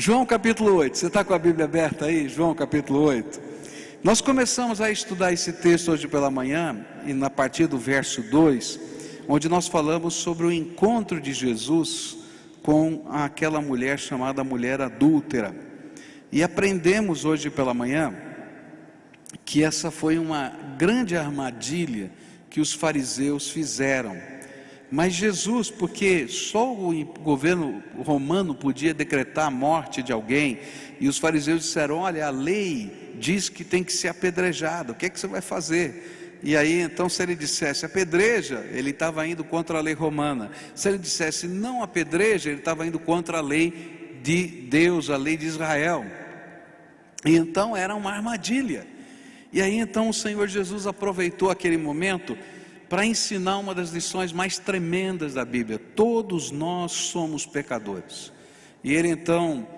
João capítulo 8, você está com a Bíblia aberta aí? João capítulo 8. Nós começamos a estudar esse texto hoje pela manhã, e na partir do verso 2, onde nós falamos sobre o encontro de Jesus com aquela mulher chamada mulher adúltera. E aprendemos hoje pela manhã que essa foi uma grande armadilha que os fariseus fizeram. Mas Jesus, porque só o governo romano podia decretar a morte de alguém, e os fariseus disseram: olha, a lei diz que tem que ser apedrejado, o que é que você vai fazer? E aí então, se ele dissesse apedreja, ele estava indo contra a lei romana. Se ele dissesse não apedreja, ele estava indo contra a lei de Deus, a lei de Israel. E então era uma armadilha. E aí então o Senhor Jesus aproveitou aquele momento para ensinar uma das lições mais tremendas da Bíblia. Todos nós somos pecadores. E ele então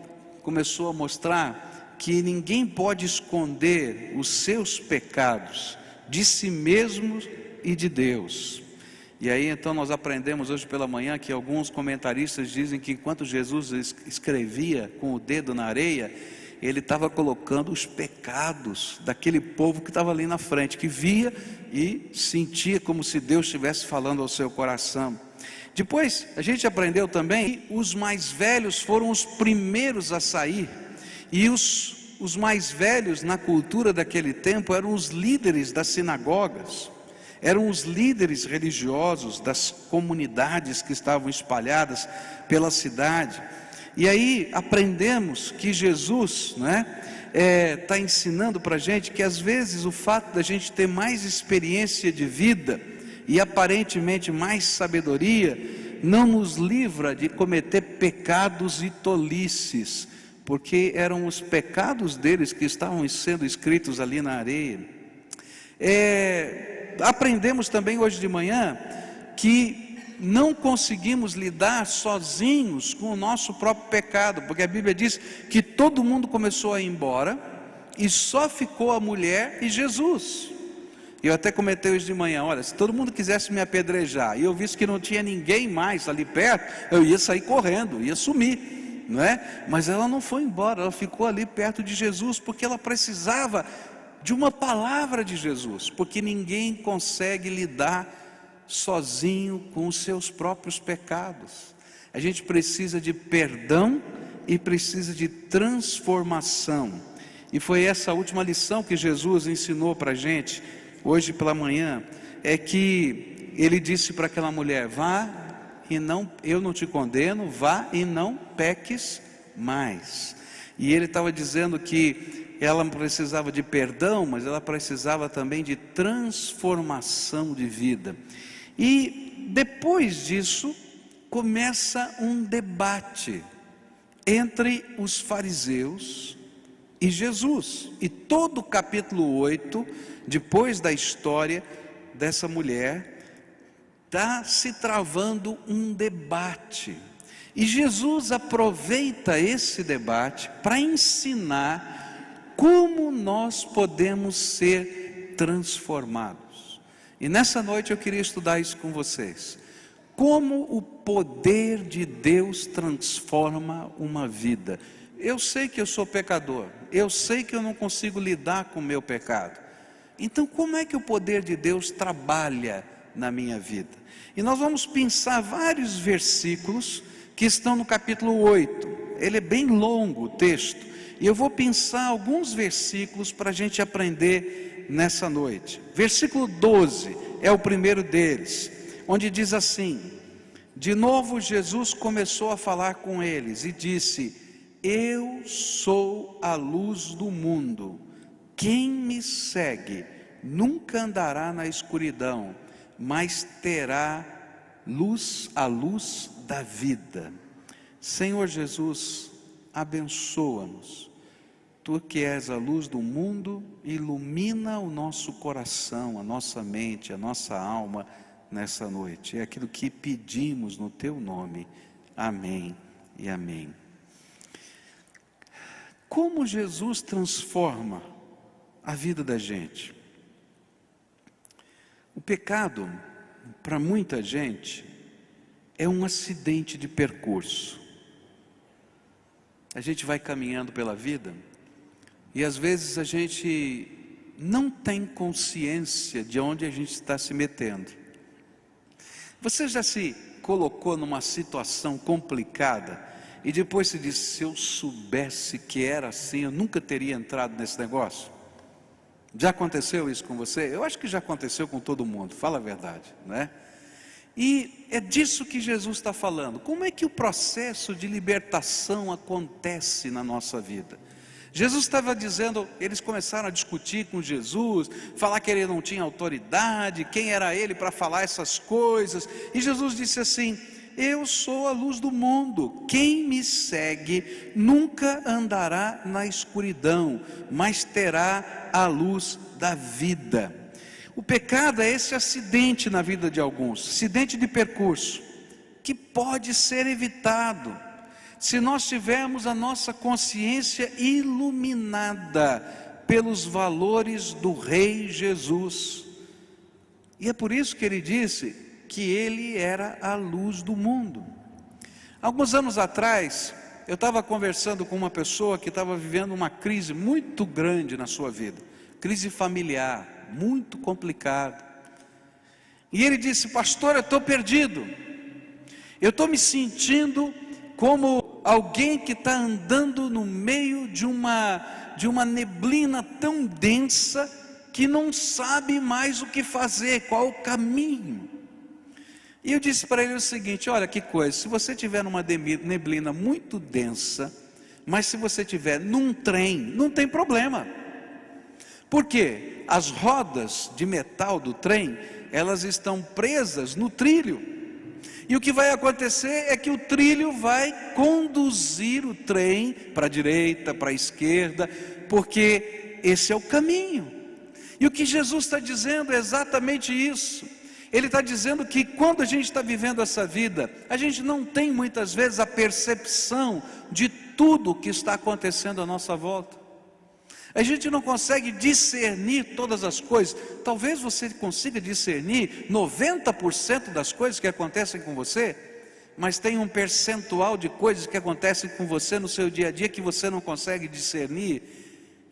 começou a mostrar que ninguém pode esconder os seus pecados de si mesmo e de Deus. E aí então nós aprendemos hoje pela manhã que alguns comentaristas dizem que enquanto Jesus escrevia com o dedo na areia, ele estava colocando os pecados daquele povo que estava ali na frente, que via e sentia como se Deus estivesse falando ao seu coração. Depois a gente aprendeu também que os mais velhos foram os primeiros a sair, e os mais velhos na cultura daquele tempo eram os líderes das sinagogas, eram os líderes religiosos das comunidades que estavam espalhadas pela cidade. E aí aprendemos que Jesus está ensinando para a gente que às vezes o fato da gente ter mais experiência de vida e aparentemente mais sabedoria não nos livra de cometer pecados e tolices, porque eram os pecados deles que estavam sendo escritos ali na areia. Aprendemos também hoje de manhã que não conseguimos lidar sozinhos com o nosso próprio pecado, porque a Bíblia diz que todo mundo começou a ir embora e só ficou a mulher e Jesus. Eu até comentei hoje de manhã: olha, se todo mundo quisesse me apedrejar e eu visse que não tinha ninguém mais ali perto, eu ia sair correndo, ia sumir, não é? Mas ela não foi embora, ela ficou ali perto de Jesus, porque ela precisava de uma palavra de Jesus, porque ninguém consegue lidar sozinho com os seus próprios pecados. A gente precisa de perdão e precisa de transformação. E foi essa última lição que Jesus ensinou para a gente hoje pela manhã, é que ele disse para aquela mulher: vá e não, eu não te condeno, vá e não peques mais. E ele estava dizendo que ela precisava de perdão, mas ela precisava também de transformação de vida. E depois disso começa um debate entre os fariseus e Jesus. E todo o capítulo 8, depois da história dessa mulher, está se travando um debate. E Jesus aproveita esse debate para ensinar como nós podemos ser transformados. E nessa noite eu queria estudar isso com vocês. Como o poder de Deus transforma uma vida. Eu sei que eu sou pecador, eu sei que eu não consigo lidar com o meu pecado. Então como é que o poder de Deus trabalha na minha vida? E nós vamos pensar vários versículos que estão no capítulo 8. Ele é bem longo o texto, e eu vou pensar alguns versículos para a gente aprender nessa noite. Versículo 12 é o primeiro deles, onde diz assim: de novo Jesus começou a falar com eles e disse: eu sou a luz do mundo, quem me segue nunca andará na escuridão, mas terá luz, a luz da vida. Senhor Jesus, abençoa-nos. Tu que és a luz do mundo, ilumina o nosso coração, a nossa mente, a nossa alma nessa noite. É aquilo que pedimos no Teu nome. Amém e amém. Como Jesus transforma a vida da gente? O pecado, para muita gente, é um acidente de percurso. a gente vai caminhando pela vida e às vezes a gente não tem consciência de onde a gente está se metendo. Você já se colocou numa situação complicada e depois se disse: se eu soubesse que era assim, eu nunca teria entrado nesse negócio? Já aconteceu isso com você? Eu acho que já aconteceu com todo mundo, fala a verdade, né? E é disso que Jesus está falando. Como é que o processo de libertação acontece na nossa vida? Jesus estava dizendo, eles começaram a discutir com Jesus, falar que ele não tinha autoridade, quem era ele para falar essas coisas. E Jesus disse assim: eu sou a luz do mundo, quem me segue nunca andará na escuridão, mas terá a luz da vida. O pecado é esse acidente na vida de alguns, acidente de percurso, que pode ser evitado se nós tivermos a nossa consciência iluminada pelos valores do Rei Jesus. E é por isso que ele disse que ele era a luz do mundo. Alguns anos atrás, eu estava conversando com uma pessoa que estava vivendo uma crise muito grande na sua vida, crise familiar, muito complicada. E ele disse: pastor, eu estou perdido, eu estou me sentindo como alguém que está andando no meio de uma neblina tão densa, que não sabe mais o que fazer, qual o caminho. E eu disse para ele o seguinte: olha que coisa, se você estiver numa neblina muito densa, mas se você estiver num trem, não tem problema. Por quê? As rodas de metal do trem, elas estão presas no trilho. E o que vai acontecer é que o trilho vai conduzir o trem para a direita, para a esquerda, porque esse é o caminho. E o que Jesus está dizendo é exatamente isso. Ele está dizendo que quando a gente está vivendo essa vida, a gente não tem muitas vezes a percepção de tudo que está acontecendo à nossa volta. A gente não consegue discernir todas as coisas. Talvez você consiga discernir 90% das coisas que acontecem com você, mas tem um percentual de coisas que acontecem com você no seu dia a dia que você não consegue discernir,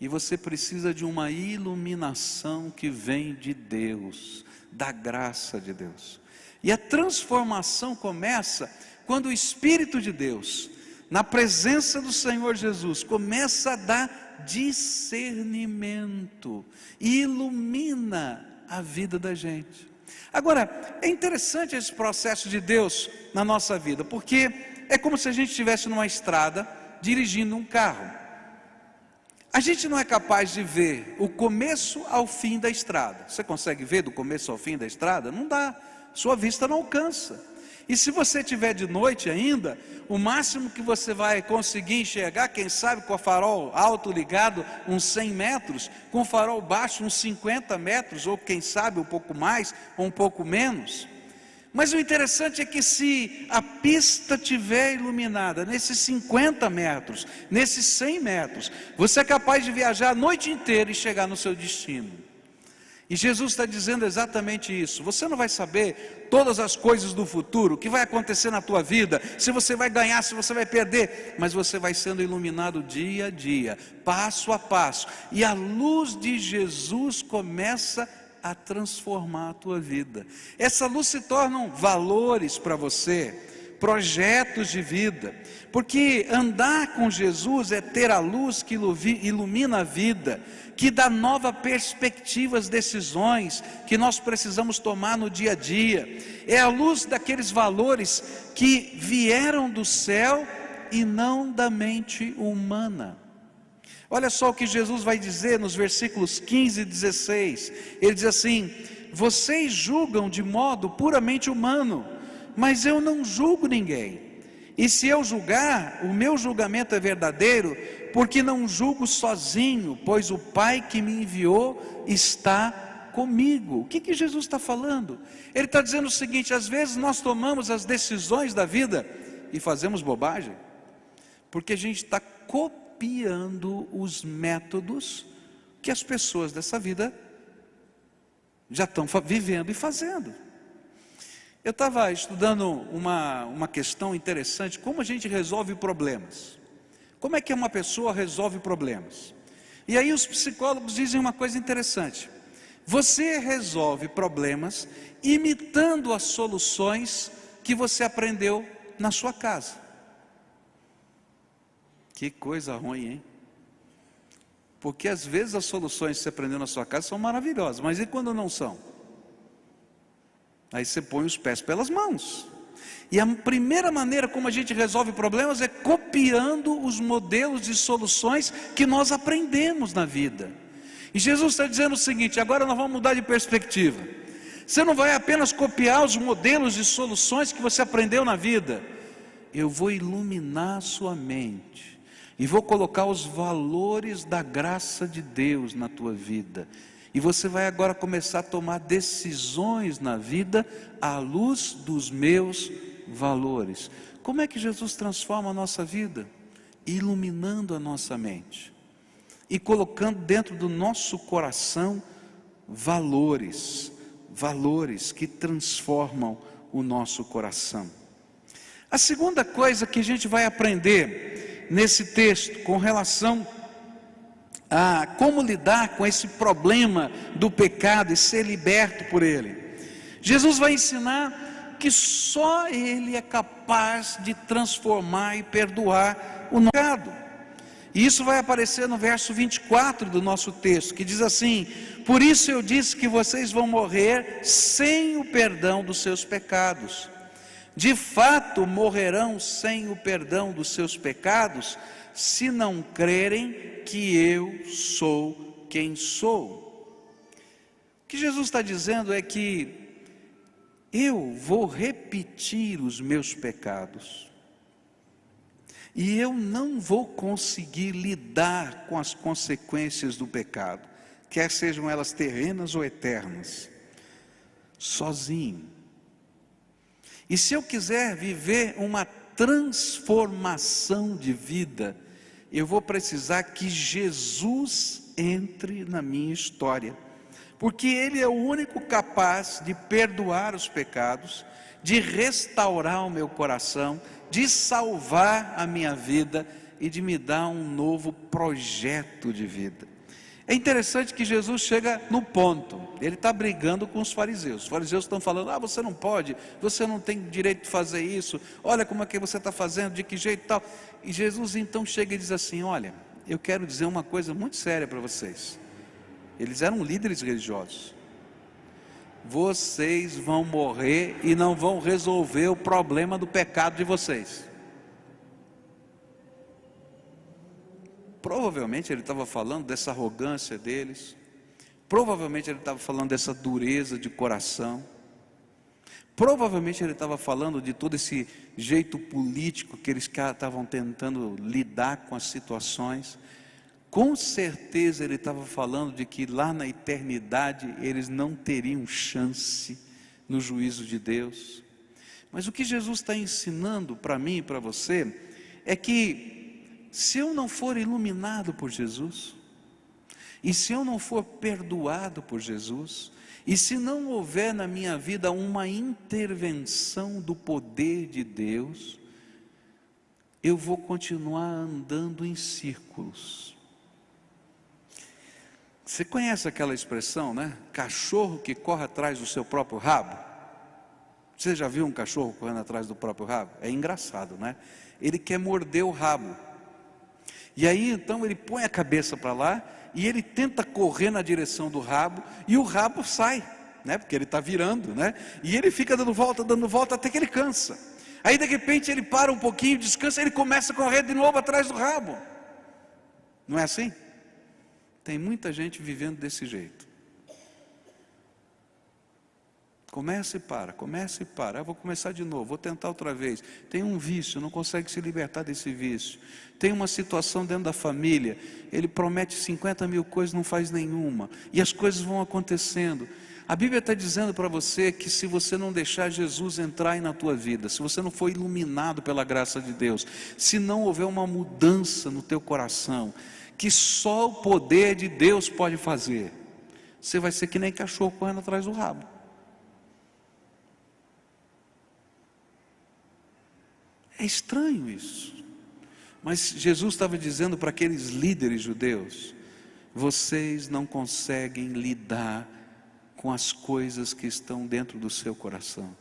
e você precisa de uma iluminação que vem de Deus, da graça de Deus. E a transformação começa quando o Espírito de Deus, na presença do Senhor Jesus, começa a dar discernimento, ilumina a vida da gente. Agora, é interessante esse processo de Deus na nossa vida, porque é como se a gente estivesse numa estrada, dirigindo um carro. A gente não é capaz de ver o começo ao fim da estrada. Você consegue ver do começo ao fim da estrada? Não dá, sua vista não alcança. E se você estiver de noite ainda, o máximo que você vai conseguir enxergar, quem sabe com o farol alto ligado, uns 100 metros, com o farol baixo uns 50 metros, ou quem sabe um pouco mais, ou um pouco menos. Mas o interessante é que se a pista estiver iluminada nesses 50 metros, nesses 100 metros, você é capaz de viajar a noite inteira e chegar no seu destino. E Jesus está dizendo exatamente isso. Você não vai saber todas as coisas do futuro, o que vai acontecer na tua vida, se você vai ganhar, se você vai perder, mas você vai sendo iluminado dia a dia, passo a passo, e a luz de Jesus começa a transformar a tua vida. Essa luz se tornam valores para você, projetos de vida, porque andar com Jesus é ter a luz que ilumina a vida, que dá nova perspectiva às decisões que nós precisamos tomar no dia a dia. É a luz daqueles valores que vieram do céu e não da mente humana. Olha só o que Jesus vai dizer nos versículos 15 e 16. Ele diz assim: vocês julgam de modo puramente humano, mas eu não julgo ninguém. E se eu julgar, o meu julgamento é verdadeiro, porque não julgo sozinho, pois o Pai que me enviou está comigo. O que Jesus está falando? Ele está dizendo o seguinte: às vezes nós tomamos as decisões da vida e fazemos bobagem, porque a gente está copiando os métodos que as pessoas dessa vida já estão vivendo e fazendo. Eu estava estudando uma questão interessante, como a gente resolve problemas. Como é que uma pessoa resolve problemas? E aí os psicólogos dizem uma coisa interessante: você resolve problemas imitando as soluções que você aprendeu na sua casa. Que coisa ruim, hein? Porque às vezes as soluções que você aprendeu na sua casa são maravilhosas, mas e quando não são? Aí você põe os pés pelas mãos. E a primeira maneira como a gente resolve problemas é copiando os modelos de soluções que nós aprendemos na vida. E Jesus está dizendo o seguinte: agora nós vamos mudar de perspectiva. Você não vai apenas copiar os modelos de soluções que você aprendeu na vida. Eu vou iluminar a sua mente e vou colocar os valores da graça de Deus na tua vida. E você vai agora começar a tomar decisões na vida à luz dos meus valores. Como é que Jesus transforma a nossa vida? Iluminando a nossa mente e colocando dentro do nosso coração valores que transformam o nosso coração. A segunda coisa que a gente vai aprender nesse texto com relação a como lidar com esse problema do pecado e ser liberto por ele, Jesus vai ensinar que só Ele é capaz de transformar e perdoar o pecado. E isso vai aparecer no verso 24 do nosso texto, que diz assim: por isso eu disse que vocês vão morrer sem o perdão dos seus pecados. De fato morrerão sem o perdão dos seus pecados, se não crerem que eu sou quem sou. O que Jesus está dizendo é que eu vou repetir os meus pecados, e eu não vou conseguir lidar com as consequências do pecado, quer sejam elas terrenas ou eternas, sozinho. E se eu quiser viver uma transformação de vida, eu vou precisar que Jesus entre na minha história, porque Ele é o único capaz de perdoar os pecados, de restaurar o meu coração, de salvar a minha vida e de me dar um novo projeto de vida. É interessante que Jesus chega no ponto, ele está brigando com os fariseus estão falando: você não pode, você não tem direito de fazer isso, olha como é que você está fazendo, de que jeito e tal. E Jesus então chega e diz assim: olha, eu quero dizer uma coisa muito séria para vocês. Eles eram líderes religiosos. Vocês vão morrer e não vão resolver o problema do pecado de vocês. Provavelmente ele estava falando dessa arrogância deles, provavelmente ele estava falando dessa dureza de coração, provavelmente ele estava falando de todo esse jeito político que eles estavam tentando lidar com as situações. Com certeza ele estava falando de que lá na eternidade eles não teriam chance no juízo de Deus. Mas o que Jesus está ensinando para mim e para você é que se eu não for iluminado por Jesus, e se eu não for perdoado por Jesus, e se não houver na minha vida uma intervenção do poder de Deus, eu vou continuar andando em círculos. Você conhece aquela expressão, né? Cachorro que corre atrás do seu próprio rabo. Você já viu um cachorro correndo atrás do próprio rabo? É engraçado, né? Ele quer morder o rabo. E aí então ele põe a cabeça para lá e ele tenta correr na direção do rabo, e o rabo sai, né? Porque ele está virando, né? E ele fica dando volta até que ele cansa. Aí de repente ele para um pouquinho, descansa, e ele começa a correr de novo atrás do rabo. Não é assim? Tem muita gente vivendo desse jeito. Começa e para, vou começar de novo, vou tentar outra vez. Tem um vício, não consegue se libertar desse vício. Tem uma situação dentro da família, ele promete 50 mil coisas, não faz nenhuma, e as coisas vão acontecendo. A Bíblia está dizendo para você que se você não deixar Jesus entrar aí na tua vida, se você não for iluminado pela graça de Deus, se não houver uma mudança no teu coração, que só o poder de Deus pode fazer, você vai ser que nem cachorro correndo atrás do rabo. É estranho isso. Mas Jesus estava dizendo para aqueles líderes judeus: vocês não conseguem lidar com as coisas que estão dentro do seu coração,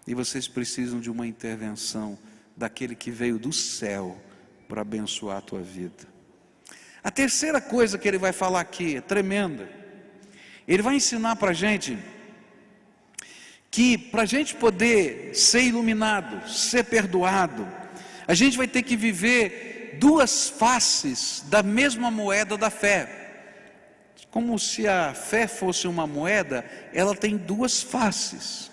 e vocês precisam de uma intervenção daquele que veio do céu para abençoar a tua vida. A terceira coisa que ele vai falar aqui é tremenda. Ele vai ensinar para a gente que para a gente poder ser iluminado, ser perdoado, a gente vai ter que viver duas faces da mesma moeda da fé. Como se a fé fosse uma moeda, ela tem duas faces.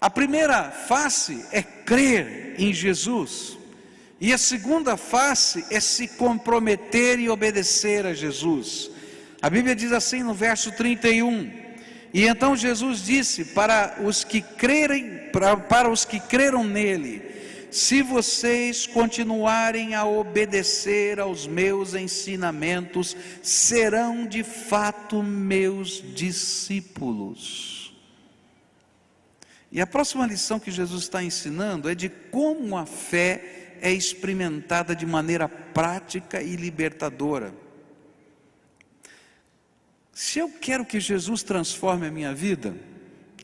A primeira face é crer em Jesus, e a segunda face é se comprometer e obedecer a Jesus. A Bíblia diz assim no verso 31: e então Jesus disse para os que creram nele: se vocês continuarem a obedecer aos meus ensinamentos, serão de fato meus discípulos. E a próxima lição que Jesus está ensinando é de como a fé é experimentada de maneira prática e libertadora. Se eu quero que Jesus transforme a minha vida,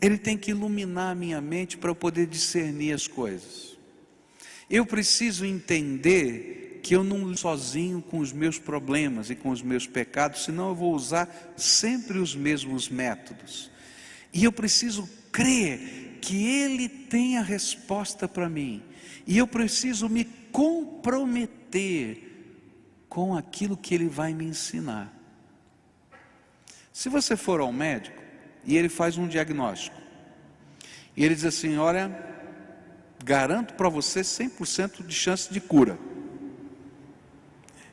Ele tem que iluminar a minha mente para eu poder discernir as coisas. Eu preciso entender que eu não estou sozinho com os meus problemas e com os meus pecados, senão eu vou usar sempre os mesmos métodos. E eu preciso crer que Ele tem a resposta para mim, e eu preciso me comprometer com aquilo que Ele vai me ensinar. Se você for ao médico e ele faz um diagnóstico, e ele diz assim: olha, garanto para você 100% de chance de cura.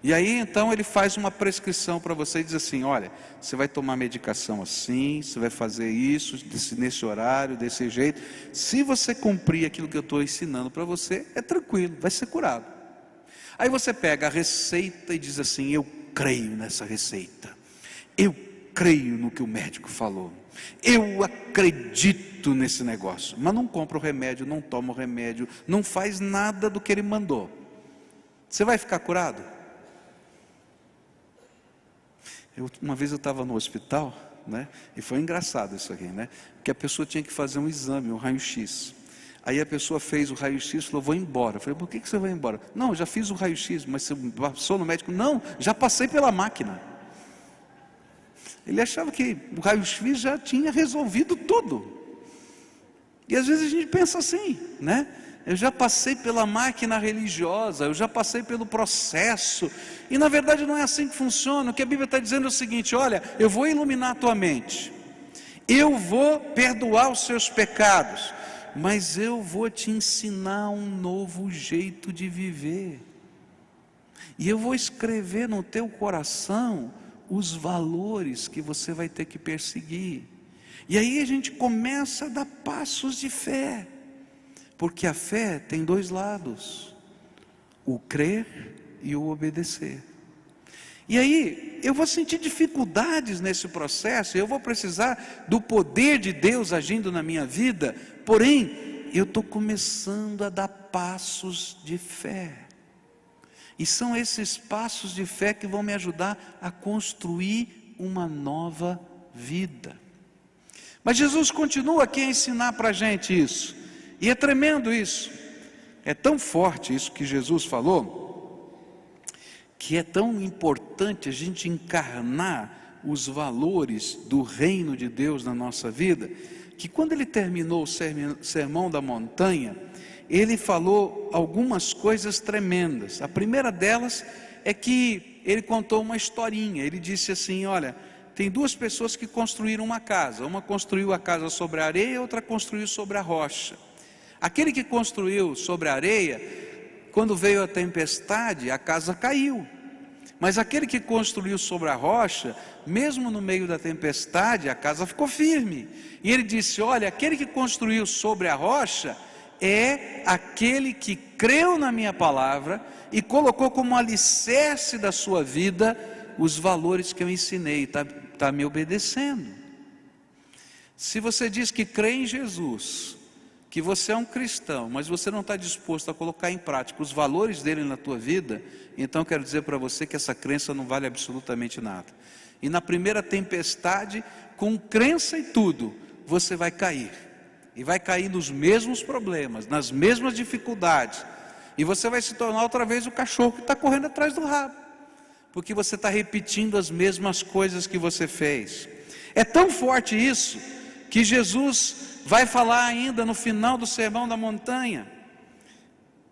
E aí então ele faz uma prescrição para você e diz assim: olha, você vai tomar medicação assim, você vai fazer isso, nesse horário, desse jeito. Se você cumprir aquilo que eu estou ensinando para você, é tranquilo, vai ser curado. Aí você pega a receita e diz assim: eu creio nessa receita, eu creio no que o médico falou, eu acredito nesse negócio, mas não compra o remédio, não toma o remédio, não faz nada do que ele mandou. Você vai ficar curado? Uma vez eu estava no hospital, né, e foi engraçado isso aqui, né, porque a pessoa tinha que fazer um exame, um raio-x. Aí a pessoa fez o raio-x e falou: vou embora. Eu falei: por que você vai embora? Não, eu já fiz o raio-x, mas você passou no médico? Não, já passei pela máquina. Ele achava que o raio-x já tinha resolvido tudo. E às vezes a gente pensa assim, né? Eu já passei pela máquina religiosa, eu já passei pelo processo. E na verdade não é assim que funciona. O que a Bíblia está dizendo é o seguinte: olha, eu vou iluminar a tua mente, eu vou perdoar os seus pecados, mas eu vou te ensinar um novo jeito de viver. E eu vou escrever no teu coração os valores que você vai ter que perseguir. E aí a gente começa a dar passos de fé, porque a fé tem dois lados: o crer e o obedecer. E aí eu vou sentir dificuldades nesse processo, eu vou precisar do poder de Deus agindo na minha vida, porém eu estou começando a dar passos de fé. E são esses passos de fé que vão me ajudar a construir uma nova vida. Mas Jesus continua aqui a ensinar para a gente isso. E é tremendo isso. É tão forte isso que Jesus falou, que é tão importante a gente encarnar os valores do reino de Deus na nossa vida, que quando ele terminou o sermão da montanha, ele falou algumas coisas tremendas. A primeira delas é que ele contou uma historinha. Ele disse assim: olha, tem duas pessoas que construíram uma casa. Uma construiu a casa sobre a areia, outra construiu sobre a rocha. Aquele que construiu sobre a areia, quando veio a tempestade, a casa caiu. Mas aquele que construiu sobre a rocha, mesmo no meio da tempestade, a casa ficou firme. E ele disse: olha, aquele que construiu sobre a rocha é aquele que creu na minha palavra e colocou como alicerce da sua vida os valores que eu ensinei, está me obedecendo. Se você diz que crê em Jesus, que você é um cristão, mas você não está disposto a colocar em prática os valores dele na tua vida, então eu quero dizer para você que essa crença não vale absolutamente nada. E na primeira tempestade, com crença e tudo, você vai cair. E vai cair nos mesmos problemas, nas mesmas dificuldades. E você vai se tornar outra vez o cachorro que está correndo atrás do rabo. Porque você está repetindo as mesmas coisas que você fez. É tão forte isso, que Jesus vai falar ainda no final do Sermão da Montanha.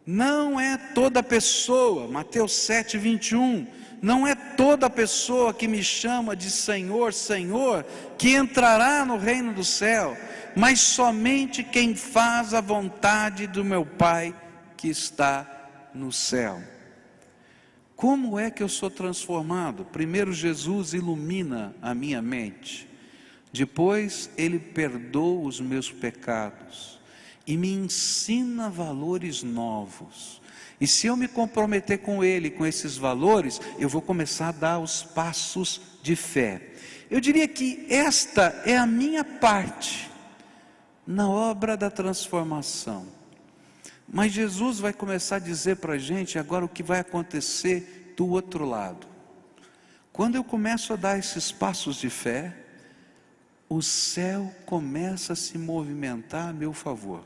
Não é toda pessoa, Mateus 7, 21, não é toda pessoa que me chama de Senhor, Senhor, que entrará no reino do céu, mas somente quem faz a vontade do meu Pai que está no céu. Como é que eu sou transformado? Primeiro, Jesus ilumina a minha mente. Depois, Ele perdoa os meus pecados e me ensina valores novos. E se eu me comprometer com Ele, com esses valores, eu vou começar a dar os passos de fé. Eu diria que esta é a minha parte na obra da transformação. Mas Jesus vai começar a dizer para a gente agora o que vai acontecer do outro lado. Quando eu começo a dar esses passos de fé, o céu começa a se movimentar a meu favor.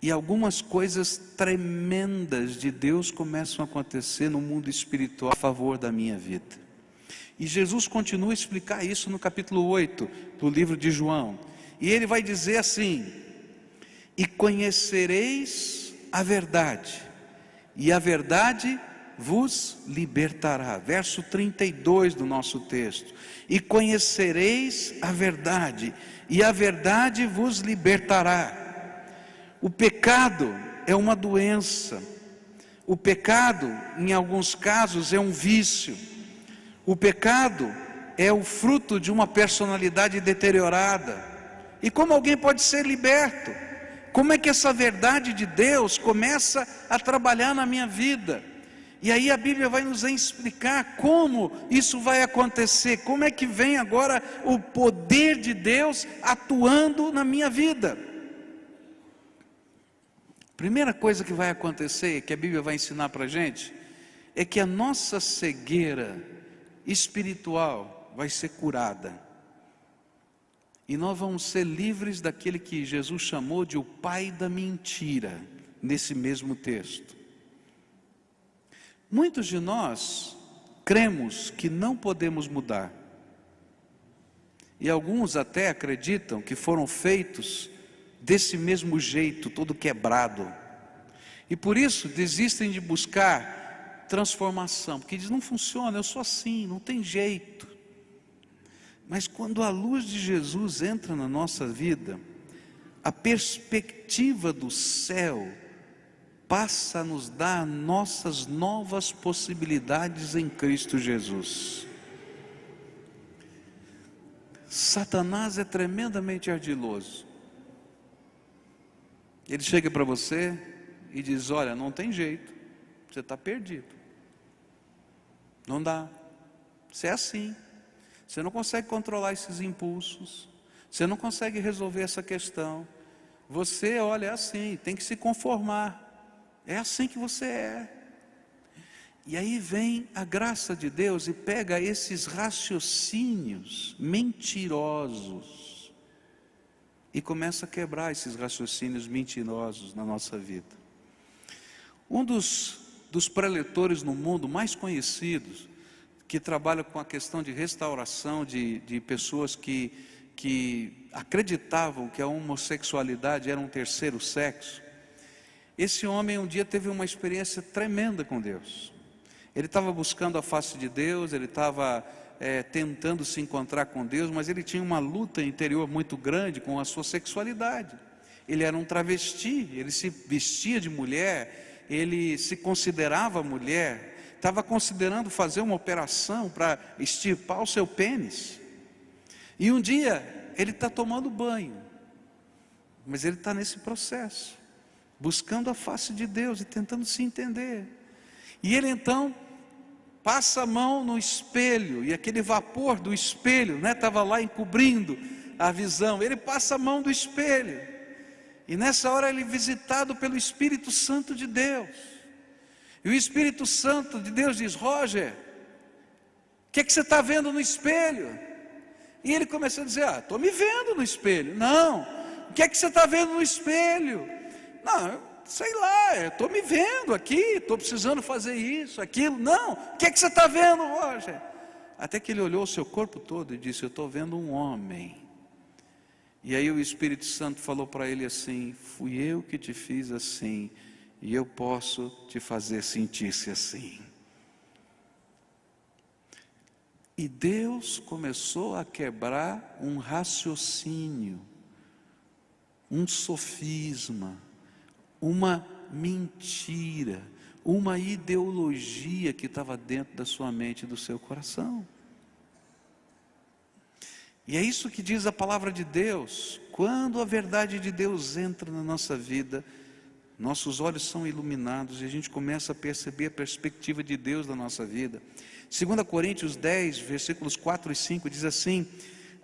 E algumas coisas tremendas de Deus começam a acontecer no mundo espiritual a favor da minha vida. E Jesus continua a explicar isso no capítulo 8 do livro de João. E ele vai dizer assim: e conhecereis a verdade, e a verdade vos libertará. Verso 32 do nosso texto. E conhecereis a verdade, e a verdade vos libertará. O pecado é uma doença. O pecado, em alguns casos, é um vício. O pecado é o fruto de uma personalidade deteriorada. E como alguém pode ser liberto? Como é que essa verdade de Deus começa a trabalhar na minha vida? E aí a Bíblia vai nos explicar como isso vai acontecer. Como é que vem agora o poder de Deus atuando na minha vida? Primeira coisa que vai acontecer, que a Bíblia vai ensinar para a gente, é que a nossa cegueira espiritual vai ser curada. E nós vamos ser livres daquele que Jesus chamou de o pai da mentira, nesse mesmo texto. Muitos de nós cremos que não podemos mudar. E alguns até acreditam que foram feitos desse mesmo jeito, todo quebrado. E por isso desistem de buscar transformação, porque diz, não funciona, eu sou assim, não tem jeito. Mas quando a luz de Jesus entra na nossa vida, a perspectiva do céu passa a nos dar nossas novas possibilidades em Cristo Jesus. Satanás é tremendamente ardiloso. Ele chega para você e diz, olha, não tem jeito, você está perdido. Não dá, você é assim. Você não consegue controlar esses impulsos. Você não consegue resolver essa questão. Você, olha, é assim, tem que se conformar. É assim que você é. E aí vem a graça de Deus e pega esses raciocínios mentirosos e começa a quebrar esses raciocínios mentirosos na nossa vida. Um dos preletores no mundo mais conhecidos, que trabalha com a questão de restauração de pessoas que acreditavam que a homossexualidade era um terceiro sexo. Esse homem um dia teve uma experiência tremenda com Deus. Ele estava buscando a face de Deus, ele estava tentando se encontrar com Deus, mas ele tinha uma luta interior muito grande com a sua sexualidade. Ele era um travesti, ele se vestia de mulher, ele se considerava mulher, estava considerando fazer uma operação para extirpar o seu pênis. E um dia ele está tomando banho, mas ele está nesse processo, buscando a face de Deus e tentando se entender. E ele então passa a mão no espelho, e aquele vapor do espelho estava lá encobrindo a visão. Ele passa a mão do espelho, E nessa hora ele é visitado pelo Espírito Santo de Deus. E o Espírito Santo de Deus diz: Roger, o que é que você está vendo no espelho? E ele começou a dizer: estou me vendo no espelho. Não, o que é que você está vendo no espelho? Não, sei lá, estou me vendo aqui, estou precisando fazer isso, aquilo. Não, o que é que você está vendo, Roger? Até que ele olhou o seu corpo todo e disse: eu estou vendo um homem. E aí o Espírito Santo falou para ele assim: fui eu que te fiz assim, e eu posso te fazer sentir-se assim. E Deus começou a quebrar um raciocínio, um sofisma, uma mentira, uma ideologia que estava dentro da sua mente e do seu coração. E é isso que diz a palavra de Deus: quando a verdade de Deus entra na nossa vida, nossos olhos são iluminados e a gente começa a perceber a perspectiva de Deus na nossa vida. 2 Coríntios 10, versículos 4 e 5 diz assim: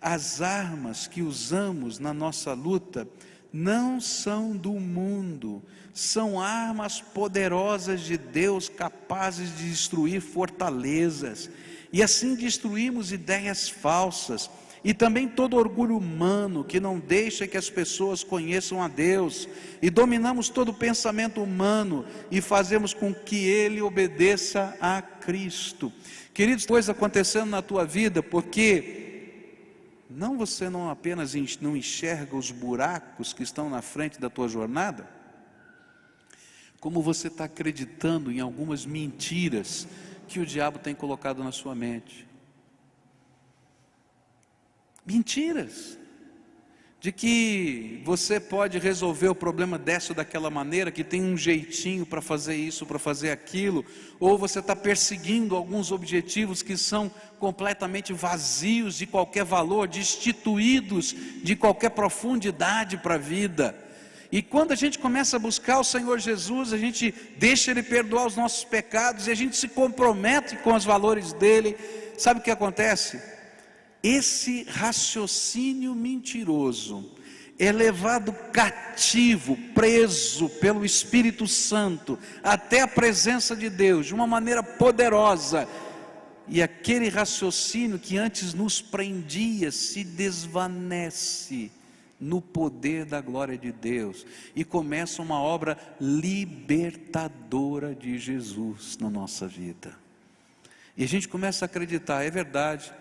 as armas que usamos na nossa luta não são do mundo, são armas poderosas de Deus, capazes de destruir fortalezas, e assim destruímos ideias falsas, e também todo orgulho humano que não deixa que as pessoas conheçam a Deus, e dominamos todo pensamento humano e fazemos com que ele obedeça a Cristo. Queridos, coisas acontecendo na tua vida, porque você não apenas não enxerga os buracos que estão na frente da tua jornada, como você está acreditando em algumas mentiras que o diabo tem colocado na sua mente. Mentiras de que você pode resolver o problema dessa ou daquela maneira, que tem um jeitinho para fazer isso, para fazer aquilo, ou você está perseguindo alguns objetivos que são completamente vazios de qualquer valor, destituídos de qualquer profundidade para a vida. E quando a gente começa a buscar o Senhor Jesus, a gente deixa Ele perdoar os nossos pecados e a gente se compromete com os valores dEle. Sabe o que acontece? Esse raciocínio mentiroso é levado cativo, preso pelo Espírito Santo até a presença de Deus de uma maneira poderosa, e aquele raciocínio que antes nos prendia se desvanece no poder da glória de Deus, e começa uma obra libertadora de Jesus na nossa vida. E a gente começa a acreditar: é verdade,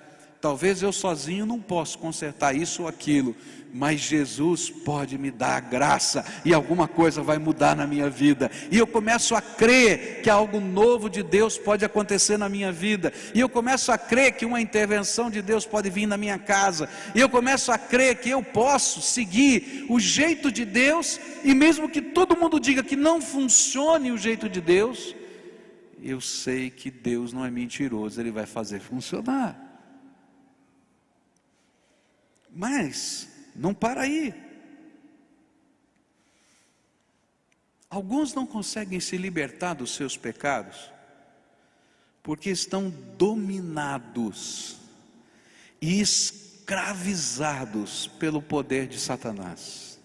talvez eu sozinho não possa consertar isso ou aquilo, mas Jesus pode me dar a graça e alguma coisa vai mudar na minha vida. E eu começo a crer que algo novo de Deus pode acontecer na minha vida. E eu começo a crer que uma intervenção de Deus pode vir na minha casa. E eu começo a crer que eu posso seguir o jeito de Deus, e mesmo que todo mundo diga que não funcione o jeito de Deus, eu sei que Deus não é mentiroso, Ele vai fazer funcionar. Mas não para aí. Alguns não conseguem se libertar dos seus pecados porque estão dominados e escravizados pelo poder de Satanás.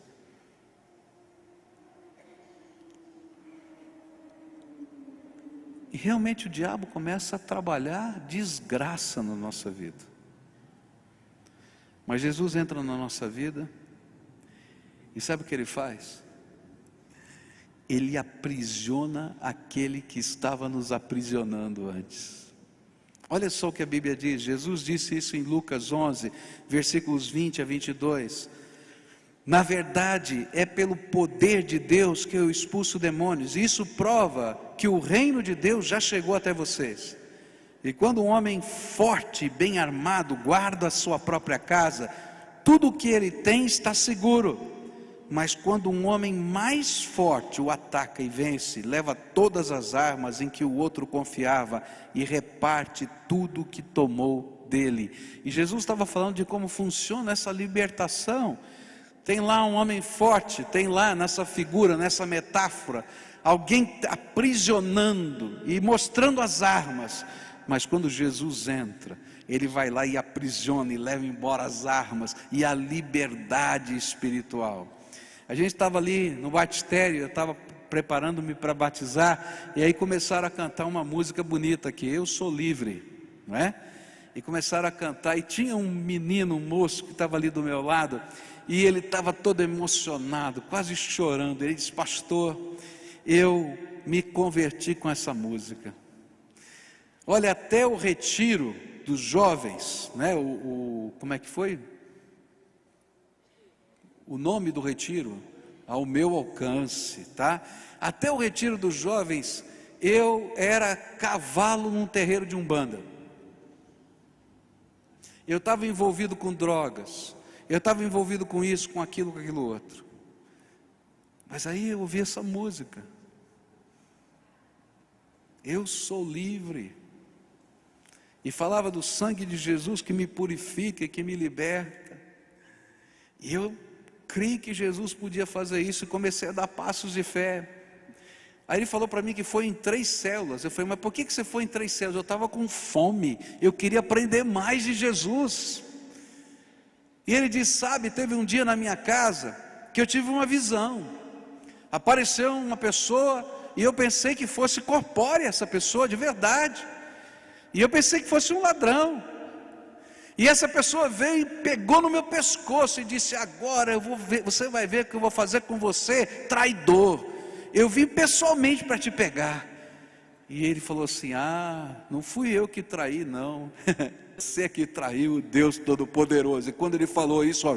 E realmente o diabo começa a trabalhar desgraça na nossa vida. Mas Jesus entra na nossa vida e sabe o que Ele faz? Ele aprisiona aquele que estava nos aprisionando antes. Olha só o que a Bíblia diz. Jesus disse isso em Lucas 11, versículos 20 a 22. Na verdade, é pelo poder de Deus que eu expulso demônios, e isso prova que o reino de Deus já chegou até vocês. E quando um homem forte e bem armado guarda a sua própria casa, tudo o que ele tem está seguro. Mas quando um homem mais forte o ataca e vence, leva todas as armas em que o outro confiava e reparte tudo o que tomou dele. E Jesus estava falando de como funciona essa libertação. Tem lá um homem forte, tem lá nessa figura, nessa metáfora, alguém aprisionando e mostrando as armas. Mas quando Jesus entra, Ele vai lá e aprisiona e leva embora as armas e a liberdade espiritual. A gente estava ali no batistério, eu estava preparando-me para batizar, e aí começaram a cantar uma música bonita aqui, Eu Sou Livre, não é? E começaram a cantar, e tinha um menino, um moço que estava ali do meu lado, e ele estava todo emocionado, quase chorando. Ele disse: pastor, eu me converti com essa música. Olha, até o retiro dos jovens, né? Como é que foi? O nome do retiro? Ao meu alcance, tá? Até o retiro dos jovens, eu era cavalo num terreiro de umbanda. Eu estava envolvido com drogas, eu estava envolvido com isso, com aquilo outro. Mas aí eu ouvi essa música. Eu sou livre. E falava do sangue de Jesus que me purifica e que me liberta. E eu criei que Jesus podia fazer isso e comecei a dar passos de fé. Aí ele falou para mim que foi em 3 células. Eu falei: mas por que você foi em 3 células? Eu estava com fome, eu queria aprender mais de Jesus. E ele disse: sabe, teve um dia na minha casa que eu tive uma visão. Apareceu uma pessoa e eu pensei que fosse corpórea essa pessoa, de verdade. E eu pensei que fosse um ladrão. E essa pessoa veio e pegou no meu pescoço e disse: agora eu vou ver, você vai ver o que eu vou fazer com você, traidor. Eu vim pessoalmente para te pegar. E ele falou assim: ah, não fui eu que traí, não. Você que traiu o Deus Todo-Poderoso. E quando ele falou isso, ó,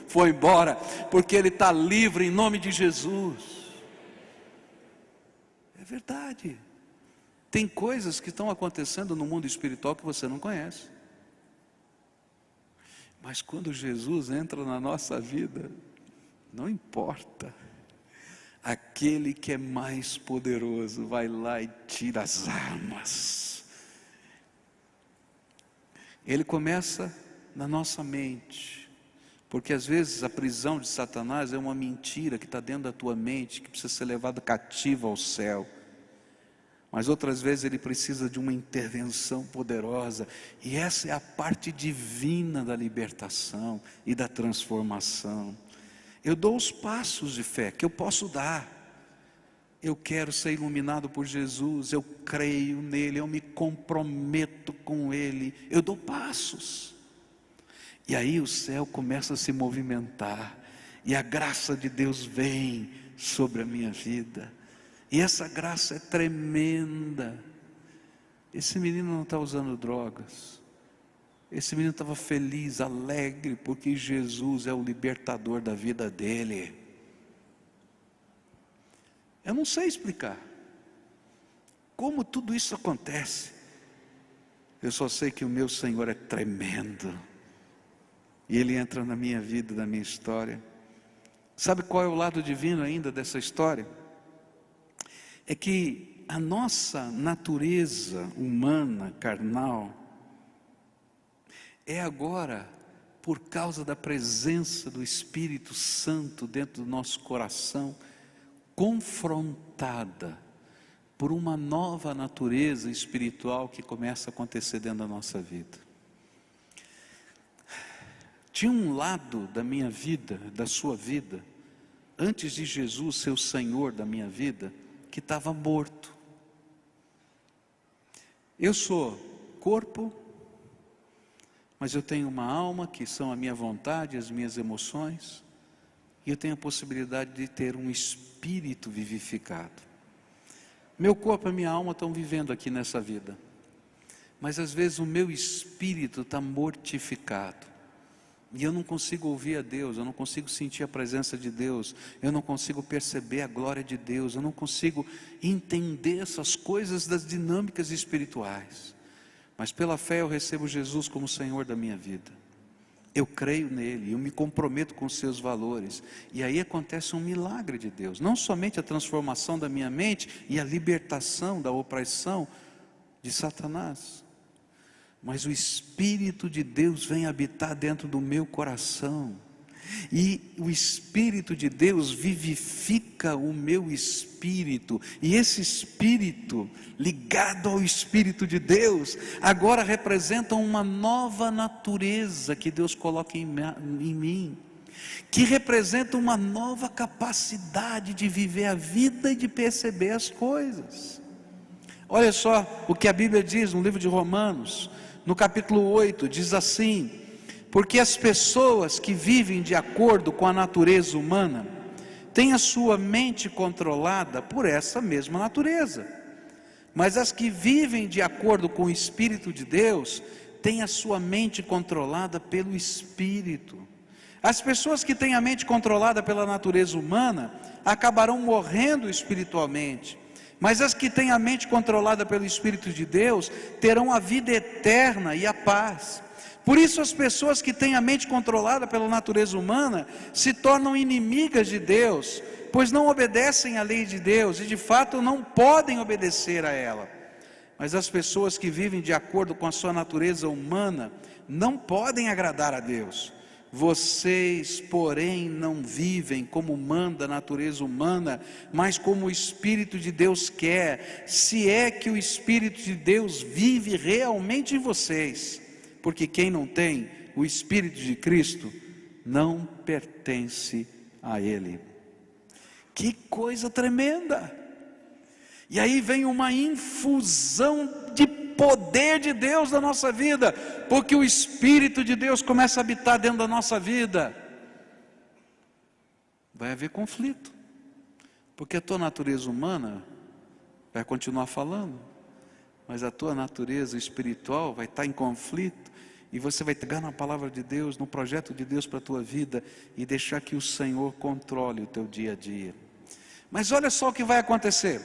foi embora, porque ele está livre em nome de Jesus. É verdade. Tem coisas que estão acontecendo no mundo espiritual que você não conhece. Mas quando Jesus entra na nossa vida, não importa. Aquele que é mais poderoso vai lá e tira as armas. Ele começa na nossa mente, porque às vezes a prisão de Satanás é uma mentira que está dentro da tua mente, que precisa ser levada cativa ao céu. Mas outras vezes ele precisa de uma intervenção poderosa, e essa é a parte divina da libertação e da transformação. Eu dou os passos de fé que eu posso dar. Eu quero ser iluminado por Jesus, eu creio nele, eu me comprometo com ele, eu dou passos. E aí o céu começa a se movimentar, e a graça de Deus vem sobre a minha vida. E essa graça é tremenda. Esse menino não está usando drogas. Esse menino estava feliz, alegre, porque Jesus é o libertador da vida dele. Eu não sei explicar como tudo isso acontece. Eu só sei que o meu Senhor é tremendo. E Ele entra na minha vida, na minha história. Sabe qual é o lado divino ainda dessa história? É que a nossa natureza humana, carnal, é agora, por causa da presença do Espírito Santo dentro do nosso coração, confrontada por uma nova natureza espiritual que começa a acontecer dentro da nossa vida. Tinha um lado da minha vida, da sua vida, antes de Jesus ser o Senhor da minha vida, que estava morto. Eu sou corpo, mas eu tenho uma alma que são a minha vontade, as minhas emoções, e eu tenho a possibilidade de ter um espírito vivificado. Meu corpo e minha alma estão vivendo aqui nessa vida, mas às vezes o meu espírito está mortificado. E eu não consigo ouvir a Deus, eu não consigo sentir a presença de Deus, eu não consigo perceber a glória de Deus, eu não consigo entender essas coisas das dinâmicas espirituais. Mas pela fé eu recebo Jesus como Senhor da minha vida. Eu creio nele, eu me comprometo com os seus valores. E aí acontece um milagre de Deus. Não somente a transformação da minha mente e a libertação da opressão de Satanás, mas o Espírito de Deus vem habitar dentro do meu coração, e o Espírito de Deus vivifica o meu espírito, e esse Espírito ligado ao Espírito de Deus, agora representa uma nova natureza que Deus coloca em mim. que representa uma nova capacidade de viver a vida e de perceber as coisas. Olha só o que a Bíblia diz no livro de Romanos, no capítulo 8, diz assim: porque as pessoas que vivem de acordo com a natureza humana têm a sua mente controlada por essa mesma natureza, mas as que vivem de acordo com o Espírito de Deus têm a sua mente controlada pelo Espírito. As pessoas que têm a mente controlada pela natureza humana acabarão morrendo espiritualmente, mas as que têm a mente controlada pelo Espírito de Deus terão a vida eterna e a paz. Por isso as pessoas que têm a mente controlada pela natureza humana se tornam inimigas de Deus, pois não obedecem à lei de Deus e de fato não podem obedecer a ela. Mas as pessoas que vivem de acordo com a sua natureza humana não podem agradar a Deus. Vocês, porém, não vivem como manda a natureza humana, mas como o Espírito de Deus quer, se é que o Espírito de Deus vive realmente em vocês. Porque quem não tem o Espírito de Cristo não pertence a Ele. Que coisa tremenda! E aí vem uma infusão de poder de Deus na nossa vida, porque o Espírito de Deus começa a habitar dentro da nossa vida. Vai haver conflito, porque a tua natureza humana vai continuar falando, mas a tua natureza espiritual vai estar em conflito, e você vai pegar na palavra de Deus, no projeto de Deus para a tua vida, e deixar que o Senhor controle o teu dia a dia. Mas olha só o que vai acontecer.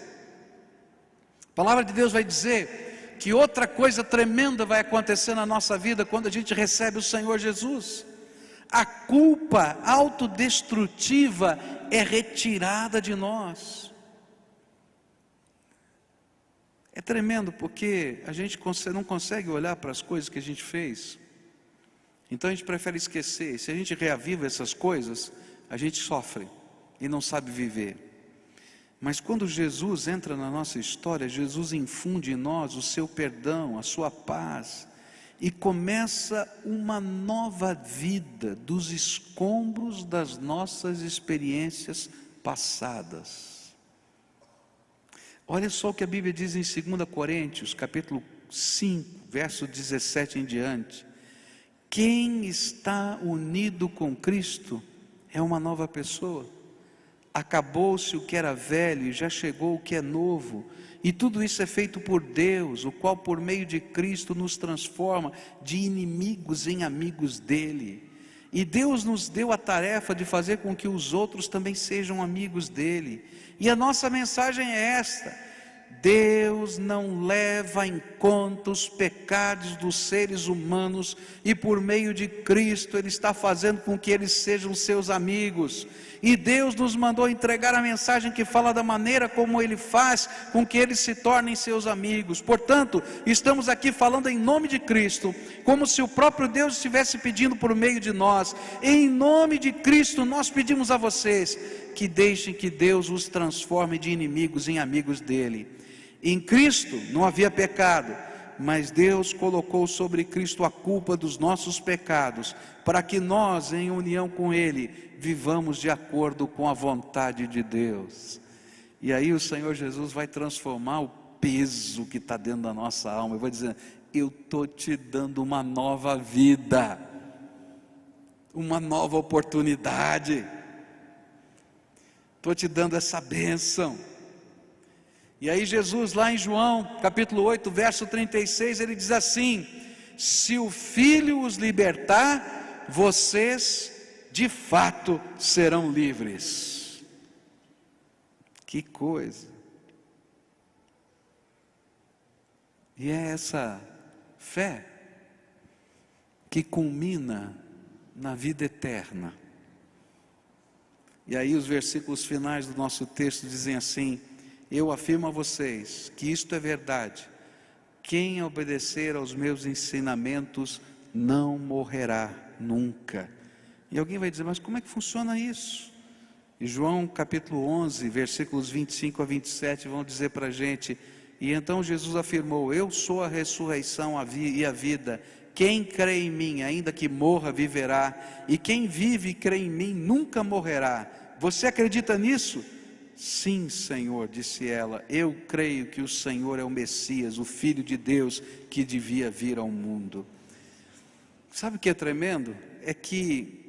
A palavra de Deus vai dizer que outra coisa tremenda vai acontecer na nossa vida quando a gente recebe o Senhor Jesus. A culpa autodestrutiva é retirada de nós. É tremendo porque a gente não consegue olhar para as coisas que a gente fez, então a gente prefere esquecer. Se a gente reaviva essas coisas, a gente sofre e não sabe viver. Mas quando Jesus entra na nossa história, Jesus infunde em nós o seu perdão, a sua paz, e começa uma nova vida dos escombros das nossas experiências passadas. Olha só o que a Bíblia diz em 2 Coríntios, capítulo 5, verso 17 em diante. Quem está unido com Cristo é uma nova pessoa. Acabou-se o que era velho e já chegou o que é novo. E tudo isso é feito por Deus, o qual por meio de Cristo nos transforma de inimigos em amigos dele. E Deus nos deu a tarefa de fazer com que os outros também sejam amigos dele. E a nossa mensagem é esta: Deus não leva em conta os pecados dos seres humanos, e por meio de Cristo Ele está fazendo com que eles sejam seus amigos. E Deus nos mandou entregar a mensagem que fala da maneira como Ele faz com que eles se tornem seus amigos. Portanto, estamos aqui falando em nome de Cristo, como se o próprio Deus estivesse pedindo por meio de nós. Em nome de Cristo nós pedimos a vocês que deixem que Deus os transforme de inimigos em amigos dele. Em Cristo não havia pecado, mas Deus colocou sobre Cristo a culpa dos nossos pecados, para que nós, em união com Ele, vivamos de acordo com a vontade de Deus. E aí o Senhor Jesus vai transformar o peso que está dentro da nossa alma, e vai dizer: eu estou te dando uma nova vida, uma nova oportunidade, estou te dando essa bênção. E aí Jesus, lá em João capítulo 8, verso 36, ele diz assim: se o Filho os libertar, vocês de fato serão livres. Que coisa! E é essa fé que culmina na vida eterna. E aí os versículos finais do nosso texto dizem assim: eu afirmo a vocês que isto é verdade: quem obedecer aos meus ensinamentos não morrerá nunca. E alguém vai dizer: mas como é que funciona isso? E João capítulo 11, versículos 25 a 27 vão dizer para a gente: e então Jesus afirmou: eu sou a ressurreição e a vida, Quem crê em mim, ainda que morra, viverá, e quem vive e crê em mim, nunca morrerá. Você acredita nisso? Sim, Senhor, disse ela, eu creio que o Senhor é o Messias, o Filho de Deus, que devia vir ao mundo. Sabe o que é tremendo? É que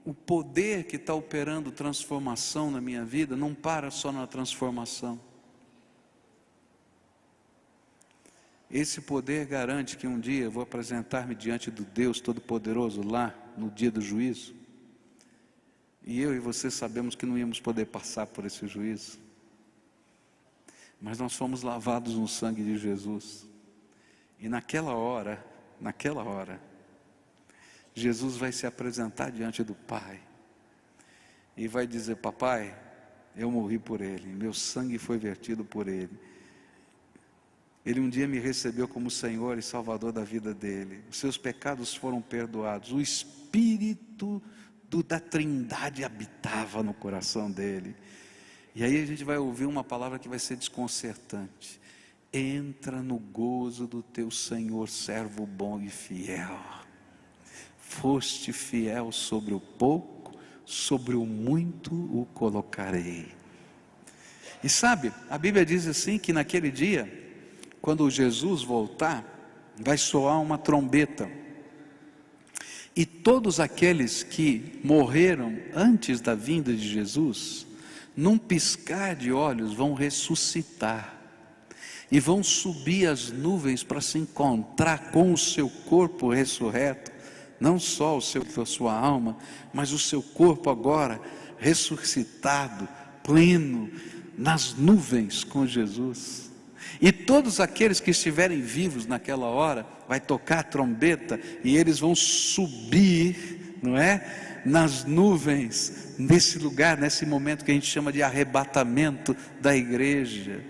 o poder que está operando transformação na minha vida, não para só na transformação. Esse poder garante que um dia eu vou apresentar-me diante do Deus Todo-Poderoso lá, no dia do juízo. E eu e você sabemos que não íamos poder passar por esse juízo. Mas nós fomos lavados no sangue de Jesus. E naquela hora, Jesus vai se apresentar diante do Pai. E vai dizer, papai, eu morri por Ele, meu sangue foi vertido por Ele. Ele um dia me recebeu como Senhor e Salvador da vida dele. Os seus pecados foram perdoados. O Espírito da Trindade habitava no coração dele. E aí a gente vai ouvir uma palavra que vai ser desconcertante. Entra no gozo do teu Senhor, servo bom e fiel. Foste fiel sobre o pouco, sobre o muito o colocarei. E sabe, a Bíblia diz assim que naquele dia, quando Jesus voltar, vai soar uma trombeta. E todos aqueles que morreram antes da vinda de Jesus, num piscar de olhos, vão ressuscitar. E vão subir as nuvens para se encontrar com o seu corpo ressurreto. Não só a sua alma, mas o seu corpo agora ressuscitado, pleno, nas nuvens com Jesus. E todos aqueles que estiverem vivos naquela hora, vai tocar a trombeta e eles vão subir, não é? Nas nuvens, nesse lugar, nesse momento que a gente chama de arrebatamento da igreja.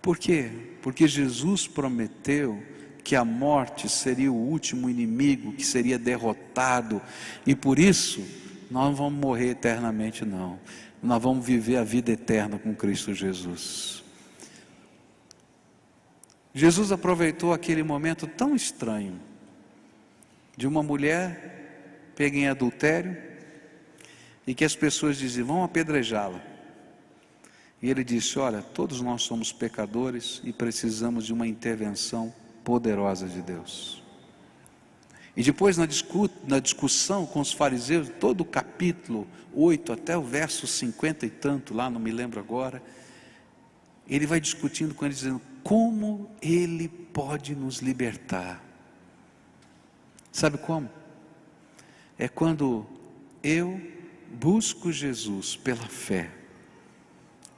Por quê? Porque Jesus prometeu que a morte seria o último inimigo que seria derrotado, e por isso nós não vamos morrer eternamente não, nós vamos viver a vida eterna com Cristo Jesus. Jesus aproveitou aquele momento tão estranho, de uma mulher pega em adultério, e que as pessoas diziam, vão apedrejá-la, e ele disse, olha, todos nós somos pecadores, e precisamos de uma intervenção poderosa de Deus. E depois na discussão com os fariseus, todo o capítulo 8 até o verso 50 e tanto, lá não me lembro agora, ele vai discutindo com eles, dizendo, como Ele pode nos libertar? Sabe como? É quando eu busco Jesus pela fé,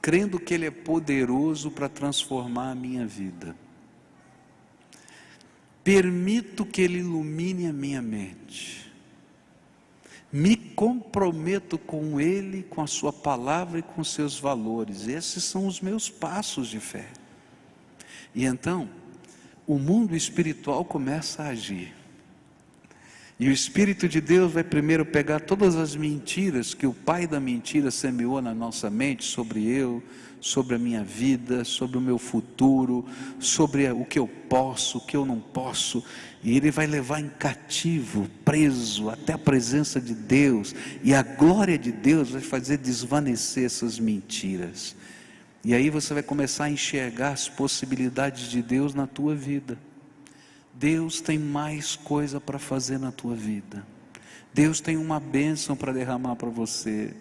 crendo que Ele é poderoso para transformar a minha vida. Permito que Ele ilumine a minha mente. Me comprometo com Ele, com a sua palavra e com seus valores. Esses são os meus passos de fé. E então, o mundo espiritual começa a agir. E o Espírito de Deus vai primeiro pegar todas as mentiras que o pai da mentira semeou na nossa mente, sobre eu, sobre a minha vida, sobre o meu futuro, sobre o que eu posso, o que eu não posso, e ele vai levar em cativo, preso, até a presença de Deus, e a glória de Deus vai fazer desvanecer essas mentiras. E aí você vai começar a enxergar as possibilidades de Deus na tua vida. Deus tem mais coisa para fazer na tua vida. Deus tem uma bênção para derramar para você.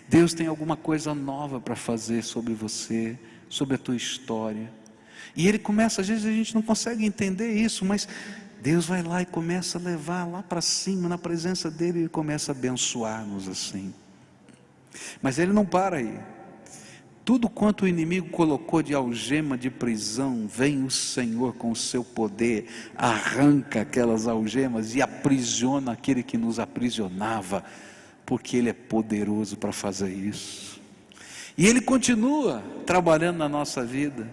Deus tem alguma coisa nova para fazer sobre você, sobre a tua história. E Ele começa, às vezes a gente não consegue entender isso, mas Deus vai lá e começa a levar lá para cima, na presença dEle, Ele começa a abençoar-nos assim. Mas Ele não para aí. Tudo quanto o inimigo colocou de algema de prisão, vem o Senhor com o seu poder, arranca aquelas algemas e aprisiona aquele que nos aprisionava, porque Ele é poderoso para fazer isso. E Ele continua trabalhando na nossa vida,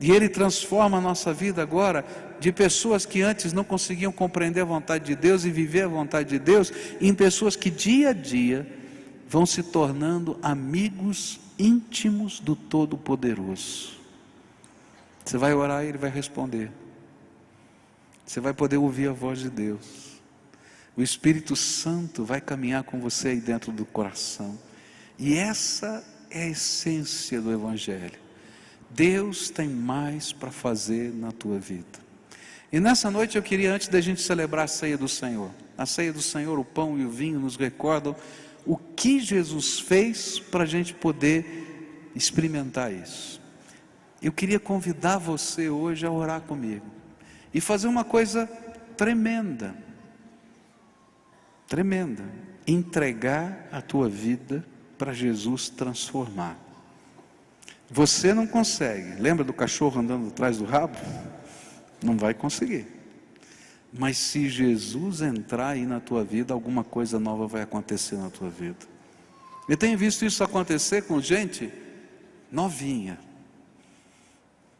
e Ele transforma a nossa vida agora, de pessoas que antes não conseguiam compreender a vontade de Deus e viver a vontade de Deus, em pessoas que dia a dia vão se tornando amigos íntimos do Todo-Poderoso. Você vai orar e Ele vai responder. Você vai poder ouvir a voz de Deus. O Espírito Santo vai caminhar com você aí dentro do coração. E essa é a essência do Evangelho. Deus tem mais para fazer na tua vida. E nessa noite eu queria, antes da gente celebrar a ceia do Senhor, a ceia do Senhor, o pão e o vinho nos recordam o que Jesus fez para a gente poder experimentar isso. Eu queria convidar você hoje a orar comigo e fazer uma coisa tremenda, tremenda, entregar a tua vida para Jesus transformar. Você não consegue, lembra do cachorro andando atrás do rabo? Não vai conseguir. Mas se Jesus entrar aí na tua vida, alguma coisa nova vai acontecer na tua vida. Eu tenho visto isso acontecer com gente novinha,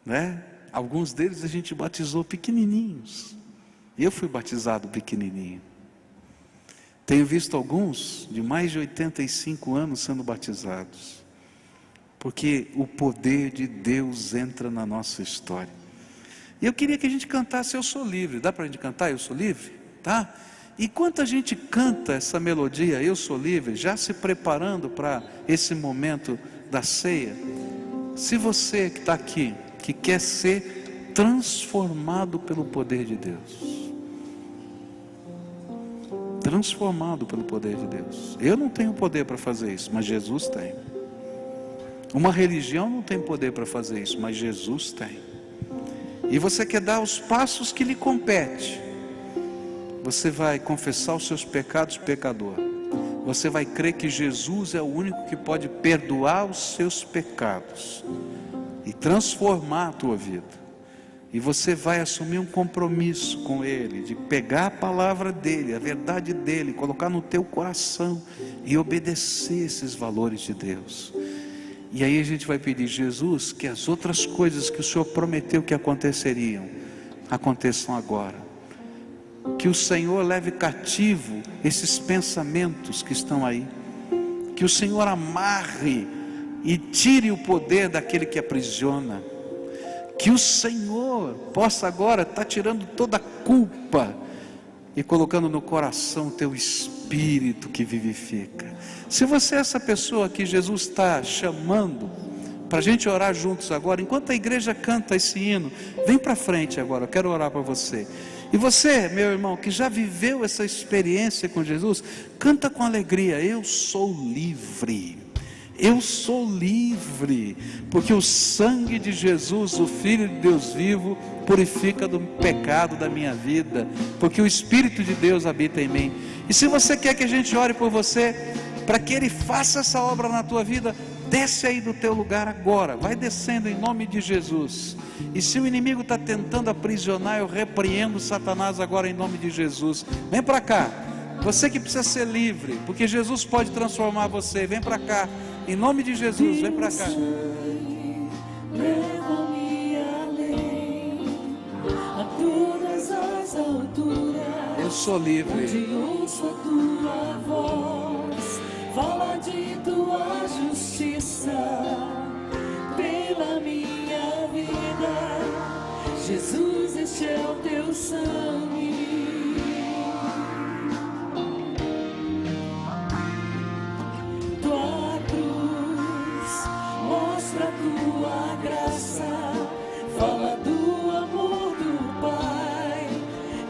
né? Alguns deles a gente batizou pequenininhos. Eu fui batizado pequenininho. Tenho visto alguns de mais de 85 anos sendo batizados. Porque o poder de Deus entra na nossa história. E eu queria que a gente cantasse Eu Sou Livre. Dá para a gente cantar Eu Sou Livre? Tá? E enquanto a gente canta essa melodia Eu Sou Livre, já se preparando para esse momento da ceia, se você que está aqui, que quer ser transformado pelo poder de Deus, transformado pelo poder de Deus. Eu não tenho poder para fazer isso, mas Jesus tem. Uma religião não tem poder para fazer isso, mas Jesus tem. E você quer dar os passos que lhe compete. Você vai confessar os seus pecados, pecador. Você vai crer que Jesus é o único que pode perdoar os seus pecados e transformar a tua vida. E você vai assumir um compromisso com Ele, de pegar a palavra dEle, a verdade dEle, colocar no teu coração e obedecer esses valores de Deus. E aí a gente vai pedir, Jesus, que as outras coisas que o Senhor prometeu que aconteceriam, aconteçam agora. Que o Senhor leve cativo esses pensamentos que estão aí. Que o Senhor amarre e tire o poder daquele que aprisiona. Que o Senhor possa agora estar tirando toda a culpa e colocando no coração o teu espírito que vivifica. Se você é essa pessoa que Jesus está chamando para a gente orar juntos agora, enquanto a igreja canta esse hino, vem para frente agora, eu quero orar para você. E você, meu irmão, que já viveu essa experiência com Jesus, canta com alegria: eu sou livre. Eu sou livre, porque o sangue de Jesus, o Filho de Deus vivo, purifica do pecado da minha vida, porque o Espírito de Deus habita em mim. E se você quer que a gente ore por você, para que Ele faça essa obra na tua vida, desce aí do teu lugar agora, vai descendo em nome de Jesus. E se o inimigo está tentando aprisionar, eu repreendo Satanás agora em nome de Jesus. Vem para cá, você que precisa ser livre, porque Jesus pode transformar você. Vem para cá, em nome de Jesus, vem para cá. Leva-me além, a todas as alturas. Eu sou livre. Onde ouço a tua voz, fala de tua justiça pela minha vida. Jesus, este é o teu sangue. Tua cruz mostra a tua graça, fala do amor do Pai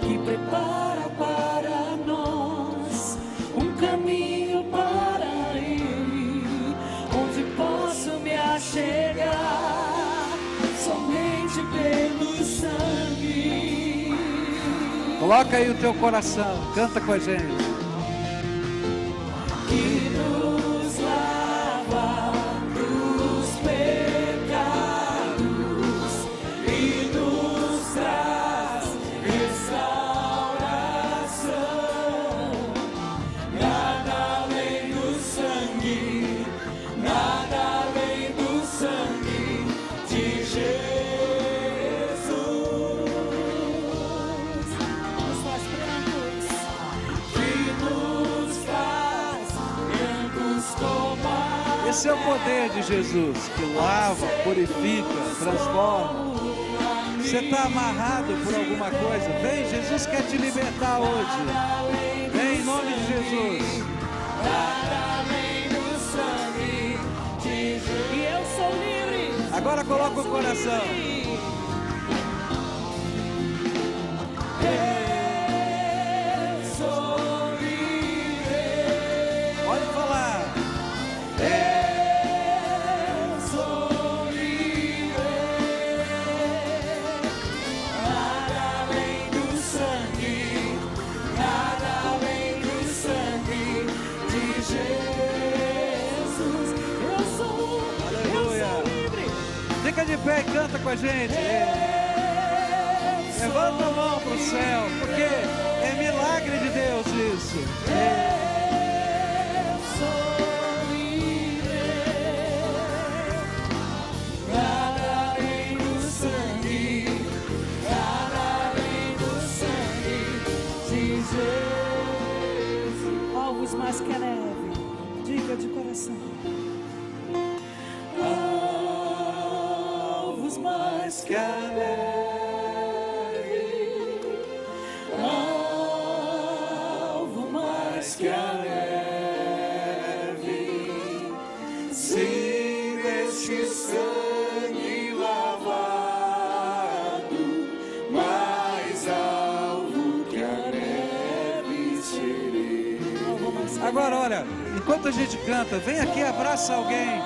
que prepara para nós um caminho para Ele, onde posso me achegar somente pelo sangue. Coloca aí o teu coração, canta com a gente. Que nos lava dos pecados e nos traz restauração. Nada além do sangue, nada além do sangue de Jesus. Os mais brancos que nos faz brancos como a Esse é o poder de Jesus, que lava, purifica, transforma. Você está amarrado por alguma coisa? Vem, Jesus quer te libertar hoje. Vem em nome de Jesus. E eu sou livre. Agora coloca o coração. Eu sou livre. Pode falar. Eu sou livre. Nada além do sangue. Nada além do sangue de Jesus. Eu sou livre. Fica de pé e canta com a gente. Levanta a mão para o céu, porque é milagre de Deus isso. Eu sou livre. Nada além do sangue. Nada além do sangue de Jesus. Alvos mais que a neve. Diga de coração. Alvos mais que a neve. Alvo mais que a neve. Sim, deste sangue lavado, mais alvo que a neve serei. Agora, olha, enquanto a gente canta, vem aqui, abraça alguém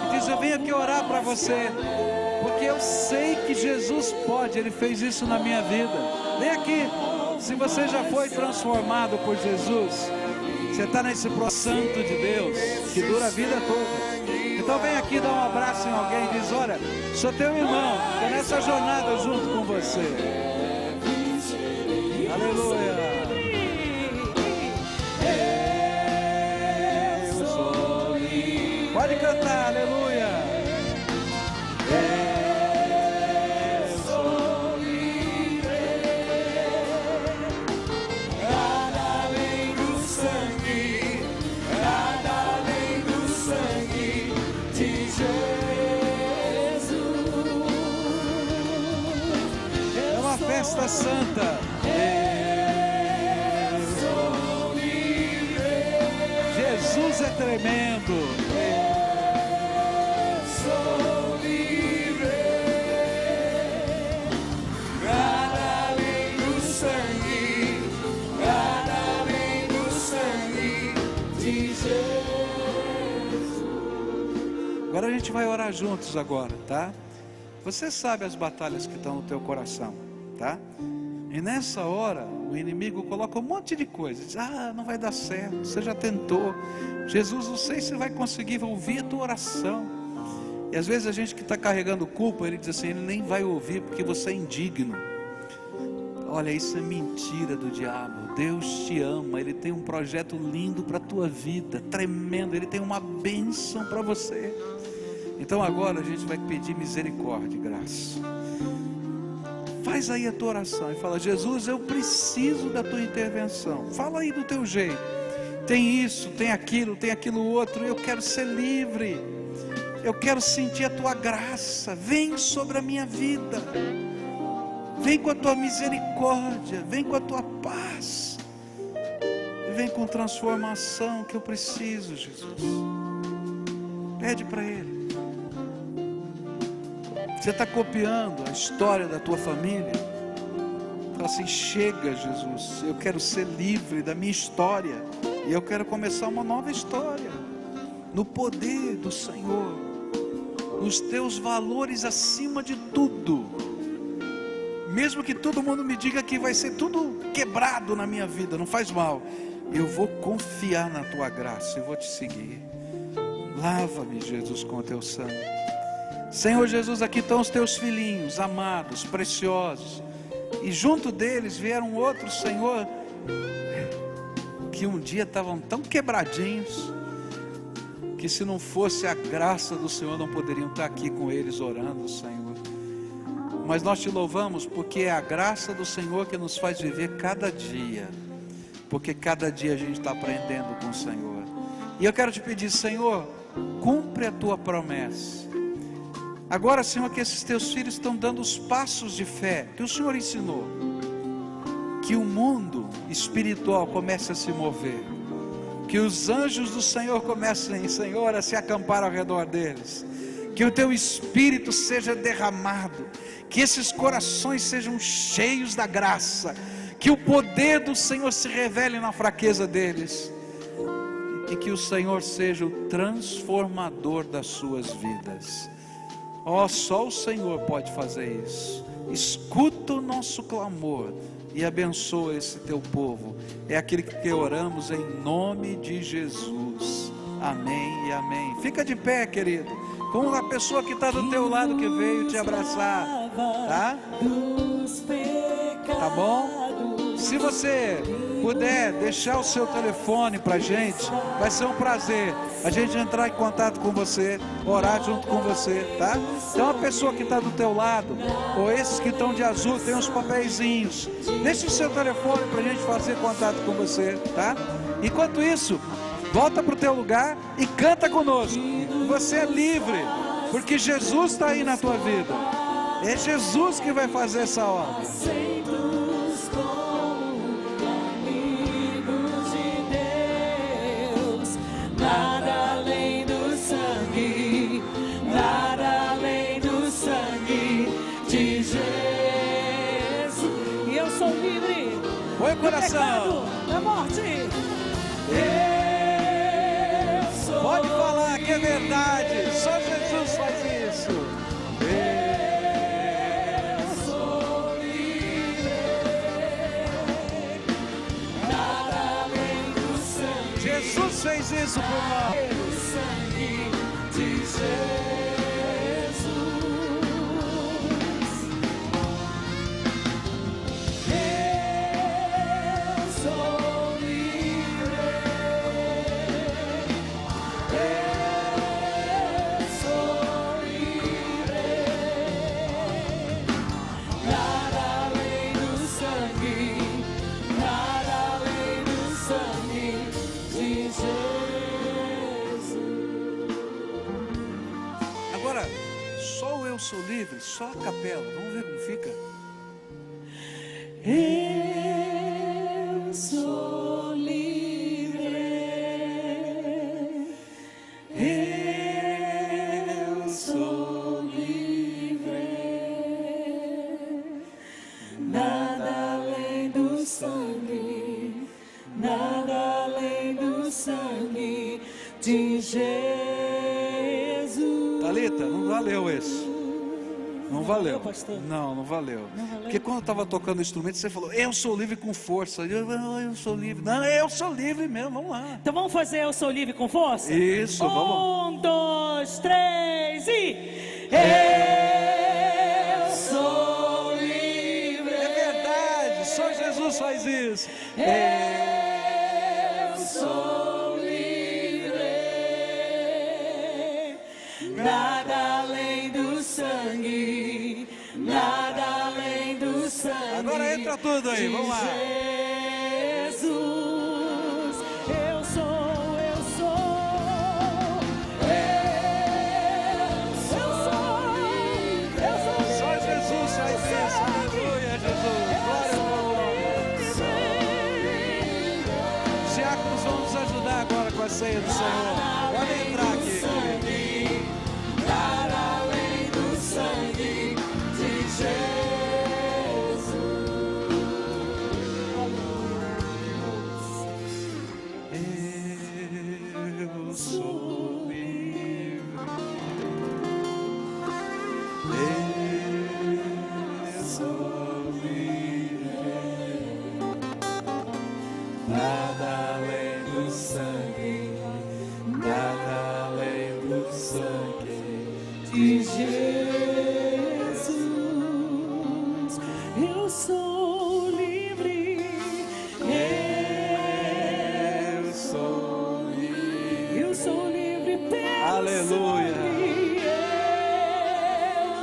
e diz: eu venho aqui orar para você, porque eu sei que Jesus pode. Ele fez isso na minha vida. Vem aqui. Se você já foi transformado por Jesus, você está nesse processo santo de Deus que dura a vida toda. Então vem aqui dar um abraço em alguém e diz: olha, sou teu irmão, estou nessa jornada junto com você. Aleluia. Eu sou livre. Pode cantar, aleluia. Eu sou livre. Nada além do sangue, nada além do sangue de Jesus. É uma festa santa. Eu sou livre. Jesus é tremendo. Eu sou livre. Nada além do sangue, nada além do sangue de Jesus. Agora a gente vai orar juntos agora, tá? Você sabe as batalhas que estão no teu coração, tá? E nessa hora, o inimigo coloca um monte de coisa. Diz: ah, não vai dar certo, você já tentou. Jesus, não sei se vai conseguir ouvir a tua oração. E às vezes a gente que está carregando culpa, ele diz assim: ele nem vai ouvir porque você é indigno. Olha, isso é mentira do diabo. Deus te ama, Ele tem um projeto lindo para a tua vida, tremendo. Ele tem uma bênção para você. Então agora a gente vai pedir misericórdia e graça. Faz aí a tua oração e fala: Jesus, eu preciso da tua intervenção. Fala aí do teu jeito. Tem isso, tem aquilo outro. Eu quero ser livre. Eu quero sentir a tua graça. Vem sobre a minha vida. Vem com a tua misericórdia. Vem com a tua paz. Vem com transformação que eu preciso, Jesus. Pede para Ele. Você está copiando a história da tua família? Fala assim: chega, Jesus, eu quero ser livre da minha história, e eu quero começar uma nova história, no poder do Senhor, nos teus valores acima de tudo. Mesmo que todo mundo me diga que vai ser tudo quebrado na minha vida, não faz mal, eu vou confiar na tua graça, eu vou te seguir. Lava-me, Jesus, com o teu sangue. Senhor Jesus, aqui estão os teus filhinhos amados, preciosos, e junto deles vieram outros, Senhor, que um dia estavam tão quebradinhos, que se não fosse a graça do Senhor, não poderiam estar aqui com eles orando, Senhor. Mas nós te louvamos, porque é a graça do Senhor que nos faz viver cada dia, porque cada dia a gente está aprendendo com o Senhor. E eu quero te pedir, Senhor, cumpre a tua promessa. Agora, Senhor, que esses teus filhos estão dando os passos de fé que o Senhor ensinou, que o mundo espiritual comece a se mover, que os anjos do Senhor comecem, Senhor, a se acampar ao redor deles, que o teu Espírito seja derramado, que esses corações sejam cheios da graça, que o poder do Senhor se revele na fraqueza deles, e que o Senhor seja o transformador das suas vidas. Ó, só o Senhor pode fazer isso. Escuta o nosso clamor e abençoa esse teu povo. É aquele que oramos em nome de Jesus. Amém e amém. Fica de pé, querido, com a pessoa que está do teu lado, que veio te abraçar, tá? Tá bom? Se você puder deixar o seu telefone para a gente, vai ser um prazer a gente entrar em contato com você, orar junto com você, tá? Então a pessoa que está do teu lado, ou esses que estão de azul, tem uns papeizinhos, deixa o seu telefone para a gente fazer contato com você, tá? Enquanto isso, volta para o teu lugar e canta conosco. Você é livre, porque Jesus está aí na tua vida. É Jesus que vai fazer essa obra. Nada além do sangue, nada além do sangue de Jesus. E eu sou livre. Põe o coração. Da morte. Pode falar que é verdade. Só Jesus faz isso. Eu sou livre. Nada além do sangue. Jesus fez isso por nós. O sangue de Jesus. Eu sou livre. Eu sou livre. Nada além do sangue, nada além do sangue de Jesus. Agora, só o eu sou livre, só a capela. Vamos ver como fica. Eu sou livre. Eu sou livre. Nada além do sangue, nada além do sangue de Jesus. Thalita, não valeu esse. Não valeu. pastor? Não valeu. Não valeu? Porque quando eu estava tocando o instrumento, você falou, eu sou livre com força. Eu sou livre. Não, eu sou livre mesmo, vamos lá. Então vamos fazer Eu Sou Livre com força? Isso, vamos. 1, 2, 3 e... Eu sou livre. É verdade, só Jesus faz isso. Eu sou livre. Nada além do sangue, nada além do sangue. Agora entra tudo aí, vamos lá. Jesus, eu sou, eu sou. Só Jesus faz isso. Aleluia, Jesus. Glória ao nome. Os diáconos vão nos ajudar agora com a ceia do Senhor. Pode entrar aqui. Nada além do sangue de Jesus. Eu sou livre. Eu sou livre. Nada além do sangue, nada além do sangue De Jesus, eu sou livre. Eu sou livre. Eu sou livre pelo Aleluia. sangue.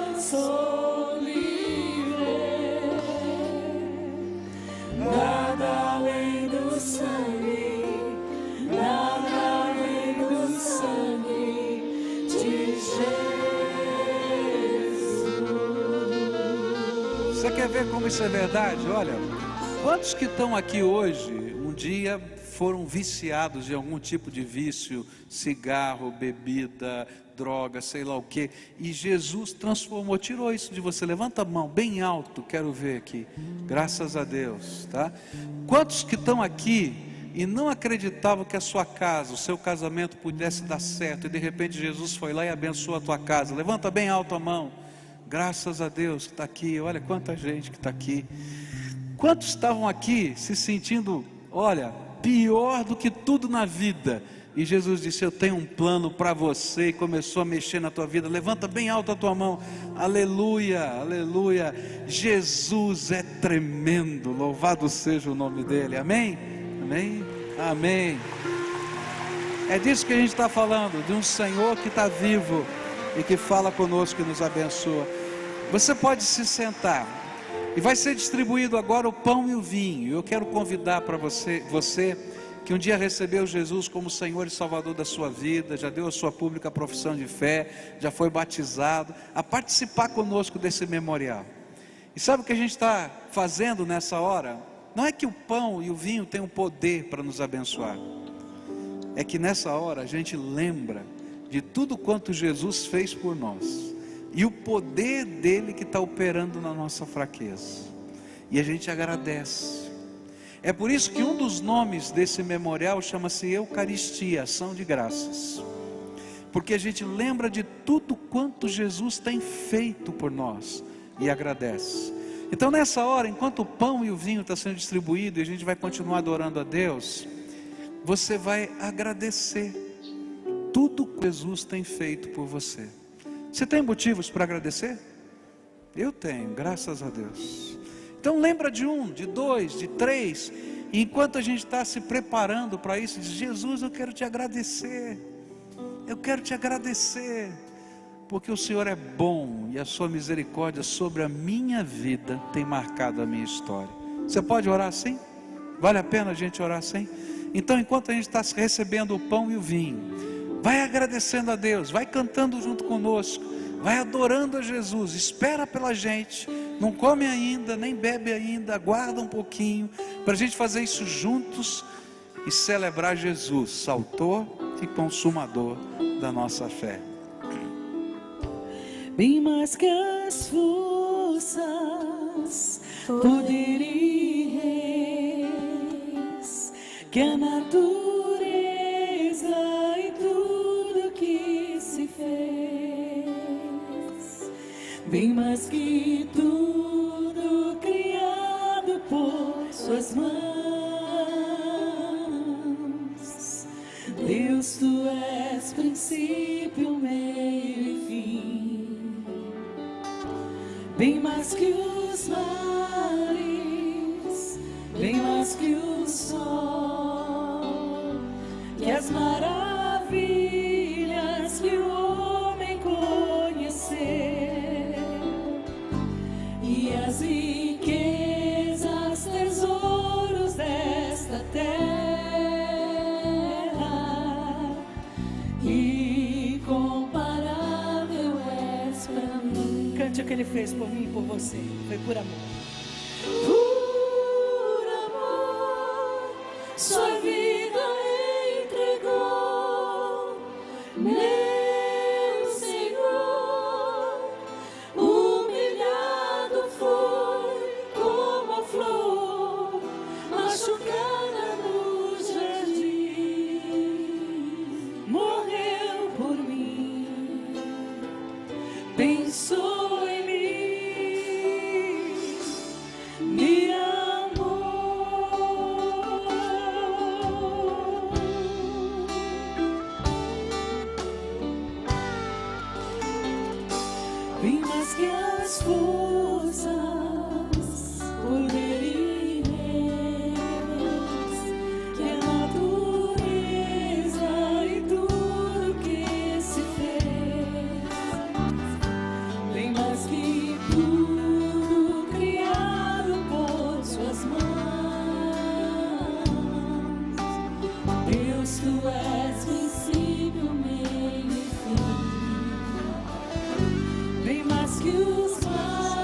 Eu sou livre. Nada além do sangue, nada além do sangue de Jesus. quer ver como isso é verdade? Olha, quantos que estão aqui hoje, um dia foram viciados em algum tipo de vício, cigarro, bebida, droga, sei lá o que, e Jesus transformou, tirou isso de você. Levanta a mão bem alto, quero ver aqui. Graças a Deus, tá? Quantos que estão aqui e não acreditavam que a sua casa, o seu casamento pudesse dar certo, e de repente Jesus foi lá e abençoou a tua casa? Levanta bem alto a mão. Graças a Deus que está aqui. Olha quanta gente que está aqui. Quantos estavam aqui se sentindo, olha, pior do que tudo na vida, e Jesus disse: eu tenho um plano para você, e começou a mexer na tua vida? Levanta bem alto a tua mão. Aleluia, aleluia. Jesus é tremendo, louvado seja o nome dele. Amém? Amém? Amém. É disso que a gente está falando, de um Senhor que está vivo e que fala conosco e nos abençoa. Você pode se sentar, e vai ser distribuído agora o pão e o vinho. Eu quero convidar para você que um dia recebeu Jesus como Senhor e Salvador da sua vida, já deu a sua pública profissão de fé, já foi batizado, a participar conosco desse memorial. E sabe o que a gente está fazendo nessa hora? Não é que o pão e o vinho têm um poder para nos abençoar, é que nessa hora a gente lembra de tudo quanto Jesus fez por nós, e o poder dele que está operando na nossa fraqueza, e a gente agradece. É por isso que um dos nomes desse memorial chama-se Eucaristia, ação de graças, porque a gente lembra de tudo quanto Jesus tem feito por nós e agradece. Então nessa hora, enquanto o pão e o vinho estão sendo distribuídos, e a gente vai continuar adorando a Deus, você vai agradecer tudo que Jesus tem feito por você. Você tem motivos para agradecer? Eu tenho, graças a Deus. Então lembra de um, de dois, de três. E enquanto a gente está se preparando para isso, diz: Jesus, eu quero te agradecer. Eu quero te agradecer, porque o Senhor é bom, e a sua misericórdia sobre a minha vida tem marcado a minha história. Você pode orar assim? Vale a pena a gente orar assim? Então enquanto a gente está recebendo o pão e o vinho, vai agradecendo a Deus, vai cantando junto conosco, vai adorando a Jesus. Espera pela gente, não come ainda, nem bebe ainda, aguarda um pouquinho, para a gente fazer isso juntos e celebrar Jesus, autor e consumador da nossa fé. Bem mais que as forças, poder e reis, que a natureza e tudo que se fez, bem mais que tudo criado por suas mãos. Deus, tu és princípio, meio e fim, bem mais que os mares, bem mais que o sol, que as maravilhas que o homem conheceu, e as riquezas, tesouros desta terra, incomparável és pra mim. Cante o que ele fez por mim e por você, foi por amor. Por amor, sua vida entregou, meu Senhor. Humilhado foi como a flor, machucada no jardim, morreu por mim, pensou em mim, me amou. Bem mais que as forças, poder e reis, que a natureza e tudo que se fez, bem mais que tudo criado por suas mãos. Deus, tu és princípio, meio e fim, bem mais que os mares,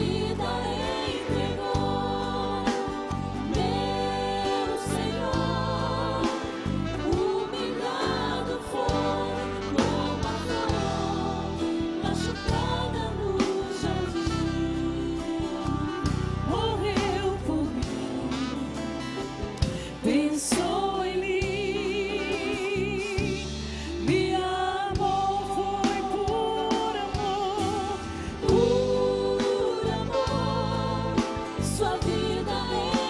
vida entregou. Meu Senhor, humilhado foi como a flor machucada no jardim. Morreu por mim, pensou em mim. Me amou, foi por amor, sua vida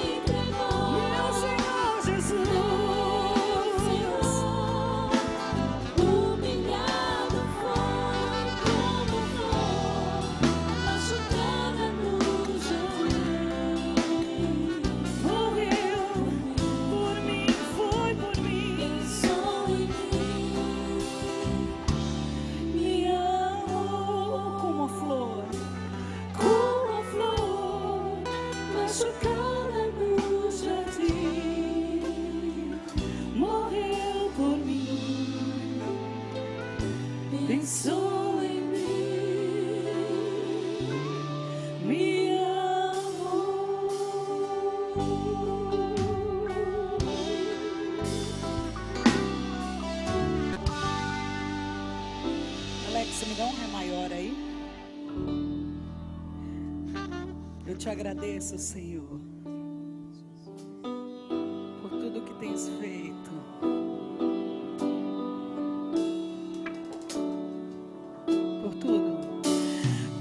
entregou. Meu Senhor Jesus, humilhado foi como flor machucada no jardim. Morreu por mim, foi por mim, pensou em mim. Me amou como a flor machucada no jardim. Morreu por mim, pensou em mim, me amou. Alex, me dá um ré maior aí. Eu te agradeço, Senhor, por tudo que tens feito. Por tudo.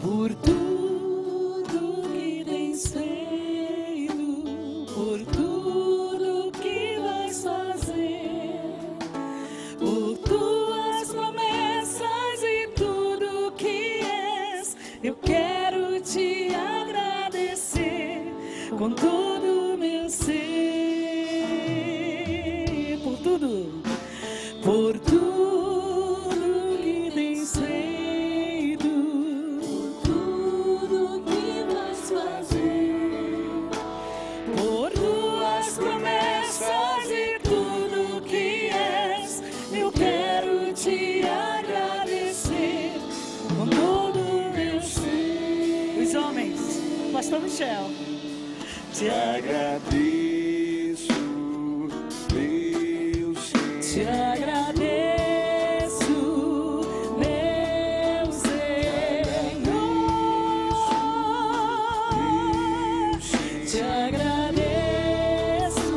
Por tudo que tens feito. Por tudo que vais fazer. Por tuas promessas e tudo que és. Eu quero te agradecer com todo o meu ser. Por tudo que tens feito, Tudo que vais fazer, por tuas promessas e tudo que és, eu quero te agradecer com todo o meu ser. Os homens, Pastor Michel. Te agradeço, meu Senhor. Te agradeço, meu Senhor. Te agradeço,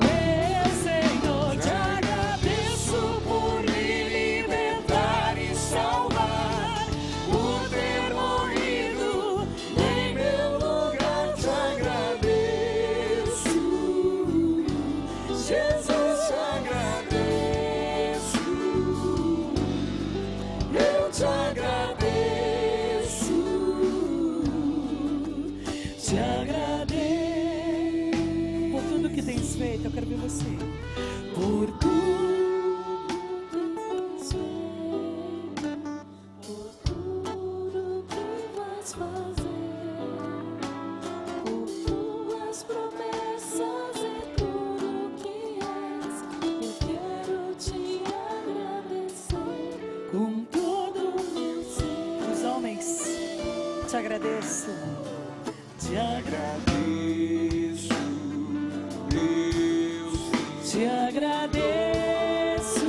meu Senhor. Te agradeço por me libertar e salvar, por ter morrido em meu lugar. Te agradeço, Jesus. Te agradeço, eu te agradeço, te agradeço por tudo que tens feito. Eu quero ver você. Por tudo que tens feito, por tudo que vais fazer, por tuas promessas e tudo que és, eu quero te agradecer com todo o meu ser. os homens. Te agradeço, te agradeço. Agradeço, meu Senhor. Te agradeço,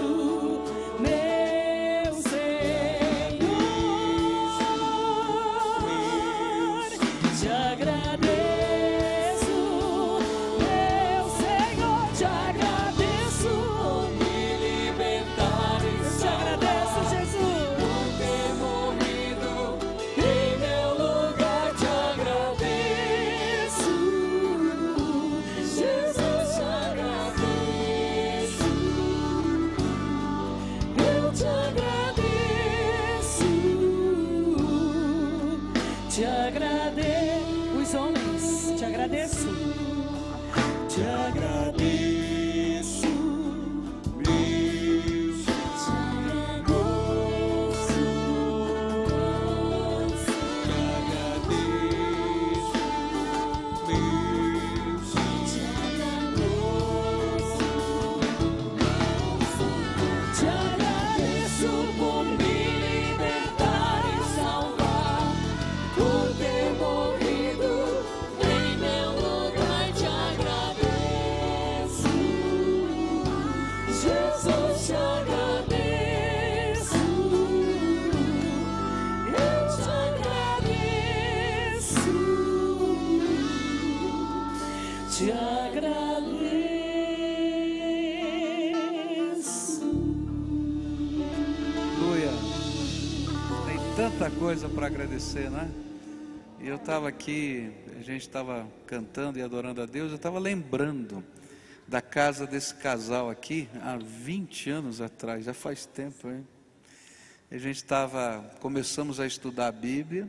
meu Senhor. Te agradeço, meu Senhor. Te agradeço por me libertar. Te agradeço, Jesus, por ter morrido em meu lugar. Te agradeço. te agradeço. Aleluia. Tem tanta coisa para agradecer, né? E eu estava aqui, a gente estava cantando e adorando a Deus, eu estava lembrando da casa desse casal aqui, há 20 anos atrás, já faz tempo, hein? A gente começamos a estudar a Bíblia,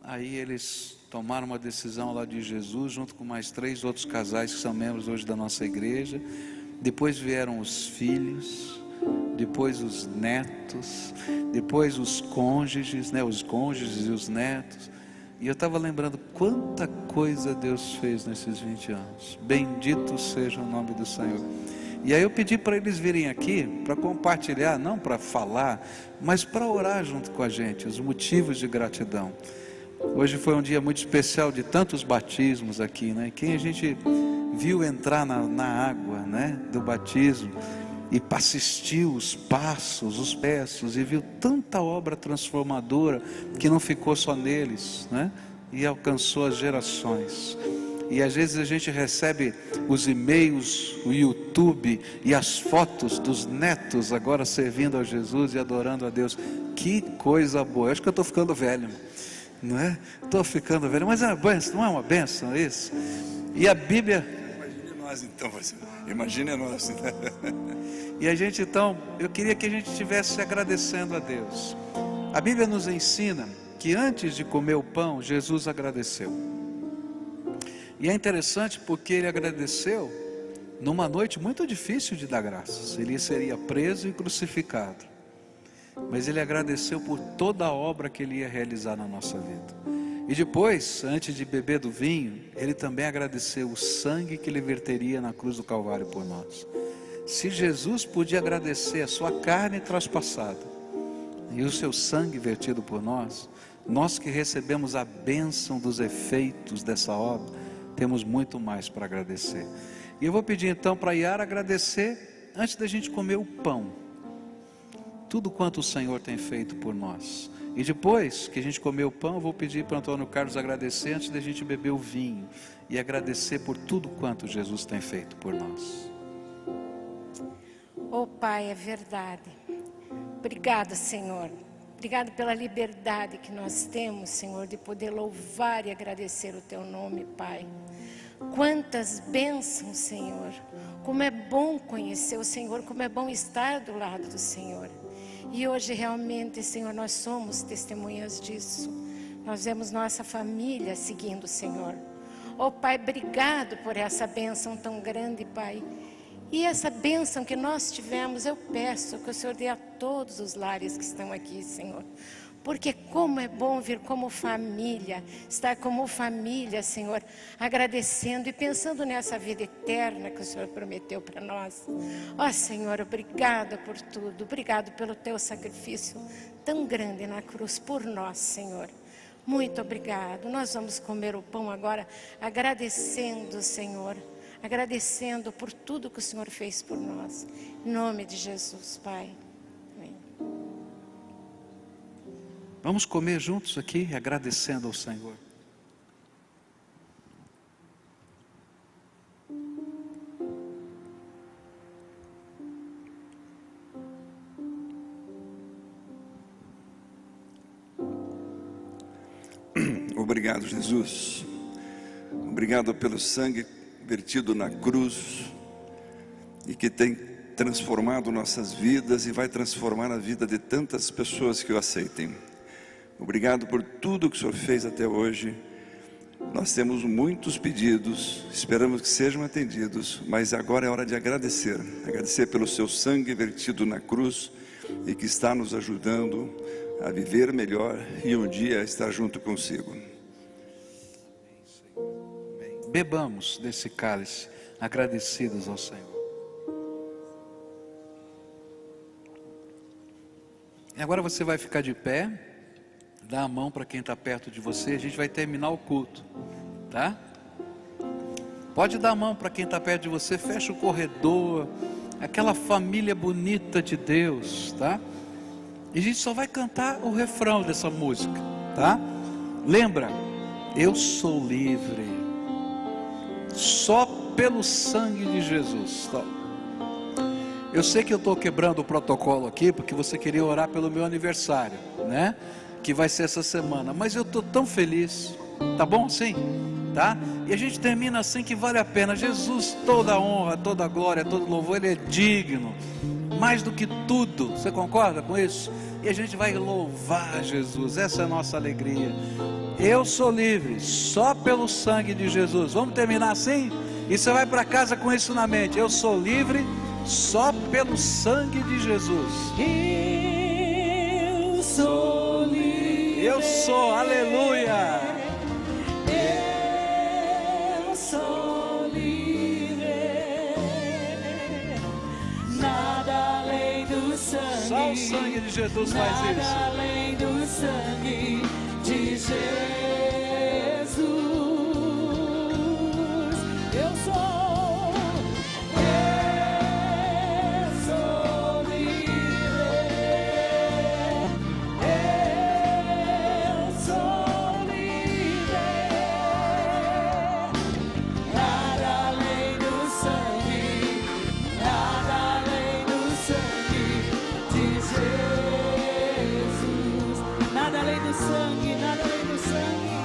aí eles tomaram uma decisão lá de Jesus, junto com mais 3 outros casais que são membros hoje da nossa igreja. Depois vieram os filhos, depois os netos, depois os cônjuges, né? Os cônjuges e os netos. E eu estava lembrando quanta coisa Deus fez nesses 20 anos. Bendito seja o nome do Senhor. E aí eu pedi para eles virem aqui para compartilhar, não para falar, mas para orar junto com a gente, os motivos de gratidão. Hoje foi um dia muito especial de tantos batismos aqui, né? Quem a gente viu entrar na água, né, do batismo e assistiu os passos, os versos, e viu tanta obra transformadora que não ficou só neles, né? E alcançou as gerações. E às vezes a gente recebe os e-mails, o YouTube e as fotos dos netos agora servindo a Jesus e adorando a Deus. Que coisa boa! Eu acho que eu estou ficando velho, não é? Estou ficando velho, mas é uma benção, não é uma benção isso? E a Bíblia... Imagine nós então, imagine nós. E a gente então, eu queria que a gente estivesse agradecendo a Deus. A Bíblia nos ensina que antes de comer o pão, Jesus agradeceu. E é interessante porque ele agradeceu numa noite muito difícil de dar graças. Ele seria preso e crucificado. Mas ele agradeceu por toda a obra que ele ia realizar na nossa vida. E depois, antes de beber do vinho, ele também agradeceu o sangue que ele verteria na cruz do Calvário por nós. Se Jesus podia agradecer a sua carne traspassada e o seu sangue vertido por nós, nós que recebemos a bênção dos efeitos dessa obra, temos muito mais para agradecer. E eu vou pedir então para Yara agradecer antes da gente comer o pão, tudo quanto o Senhor tem feito por nós. E depois que a gente comer o pão, eu vou pedir para o Antônio Carlos agradecer antes da gente beber o vinho e agradecer por tudo quanto Jesus tem feito por nós. Oh Pai, é verdade. Obrigada, Senhor. Obrigado pela liberdade que nós temos, Senhor, de poder louvar e agradecer o Teu nome, Pai. Quantas bênçãos, Senhor. Como é bom conhecer o Senhor, como é bom estar do lado do Senhor. E hoje realmente, Senhor, nós somos testemunhas disso. Nós vemos nossa família seguindo o Senhor. Oh Pai, obrigado por essa bênção tão grande, Pai. E essa bênção que nós tivemos, eu peço que o Senhor dê a todos os lares que estão aqui, Senhor. Porque como é bom vir como família, estar como família, Senhor, agradecendo e pensando nessa vida eterna que o Senhor prometeu para nós. Ó Senhor, obrigada por tudo, obrigado pelo Teu sacrifício tão grande na cruz por nós, Senhor. Muito obrigado. Nós vamos comer o pão agora, agradecendo, Senhor. Agradecendo por tudo que o Senhor fez por nós. Em nome de Jesus, Pai. Amém. Vamos comer juntos aqui, agradecendo ao Senhor. Obrigado, Jesus. Obrigado pelo sangue vertido na cruz e que tem transformado nossas vidas e vai transformar a vida de tantas pessoas que o aceitem. Obrigado por tudo que o Senhor fez até hoje. Nós temos muitos pedidos, esperamos que sejam atendidos, mas agora é hora de agradecer. Agradecer pelo seu sangue vertido na cruz e que está nos ajudando a viver melhor e um dia estar junto consigo. Bebamos desse cálice, agradecidos ao Senhor. E agora você vai ficar de pé, dá a mão para quem está perto de você, a gente vai terminar o culto, tá? Pode dar a mão para quem está perto de você, fecha o corredor, aquela família bonita de Deus, tá? E a gente só vai cantar o refrão dessa música, tá? Lembra, eu sou livre. só pelo sangue de Jesus. Eu sei que eu estou quebrando o protocolo aqui, porque você queria orar pelo meu aniversário, né? Que vai ser essa semana, mas eu estou tão feliz, tá bom assim? Tá? E a gente termina assim que vale a pena. Jesus, toda a honra, toda a glória, todo louvor, Ele é digno, mais do que tudo. Você concorda com isso? E a gente vai louvar Jesus, essa é a nossa alegria. Eu sou livre só pelo sangue de Jesus. Vamos terminar assim? E você vai para casa com isso na mente. Eu sou livre só pelo sangue de Jesus. Eu sou livre. Eu sou, aleluia. Eu sou livre. Nada além do sangue. Só o sangue de Jesus faz Nada isso. além do sangue de Jesus. Eu sou livre. Eu sou livre. Nada além do sangue. Nada além do sangue de Jesus. Nada além do sangue, nada além do sangue.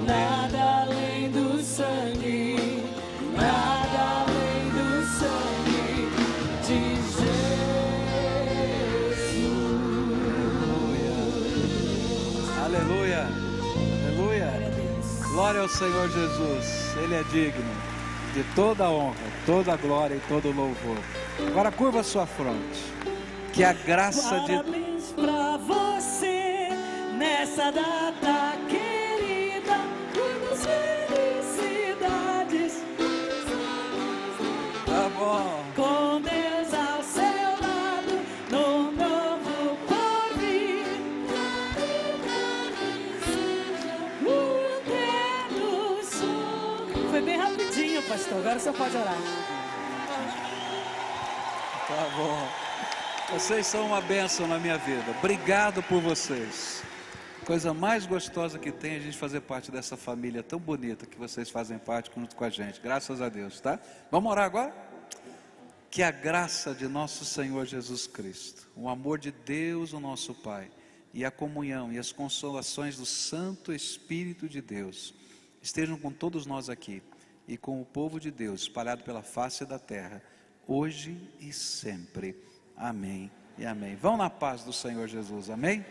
Nada além do sangue. Nada além do sangue de Jesus. Aleluia, aleluia. Glória ao Senhor Jesus. Ele é digno de toda a honra, toda a glória e todo o louvor. Agora curva a sua fronte. Que a graça de Parabéns pra você nessa data querida. Muitas felicidades. Tá bom. Com Deus ao seu lado, no novo porvir. O eterno sol. Foi bem rapidinho, pastor. Agora você pode orar. Tá bom. Vocês são uma bênção na minha vida. Obrigado por vocês. Coisa mais gostosa que tem é a gente fazer parte dessa família tão bonita que vocês fazem parte junto com a gente. Graças a Deus, tá? Vamos orar agora? Que a graça de nosso Senhor Jesus Cristo, o amor de Deus, o nosso Pai, e a comunhão e as consolações do Santo Espírito de Deus estejam com todos nós aqui e com o povo de Deus espalhado pela face da terra, hoje e sempre. Amém e amém. Vão na paz do Senhor Jesus, amém?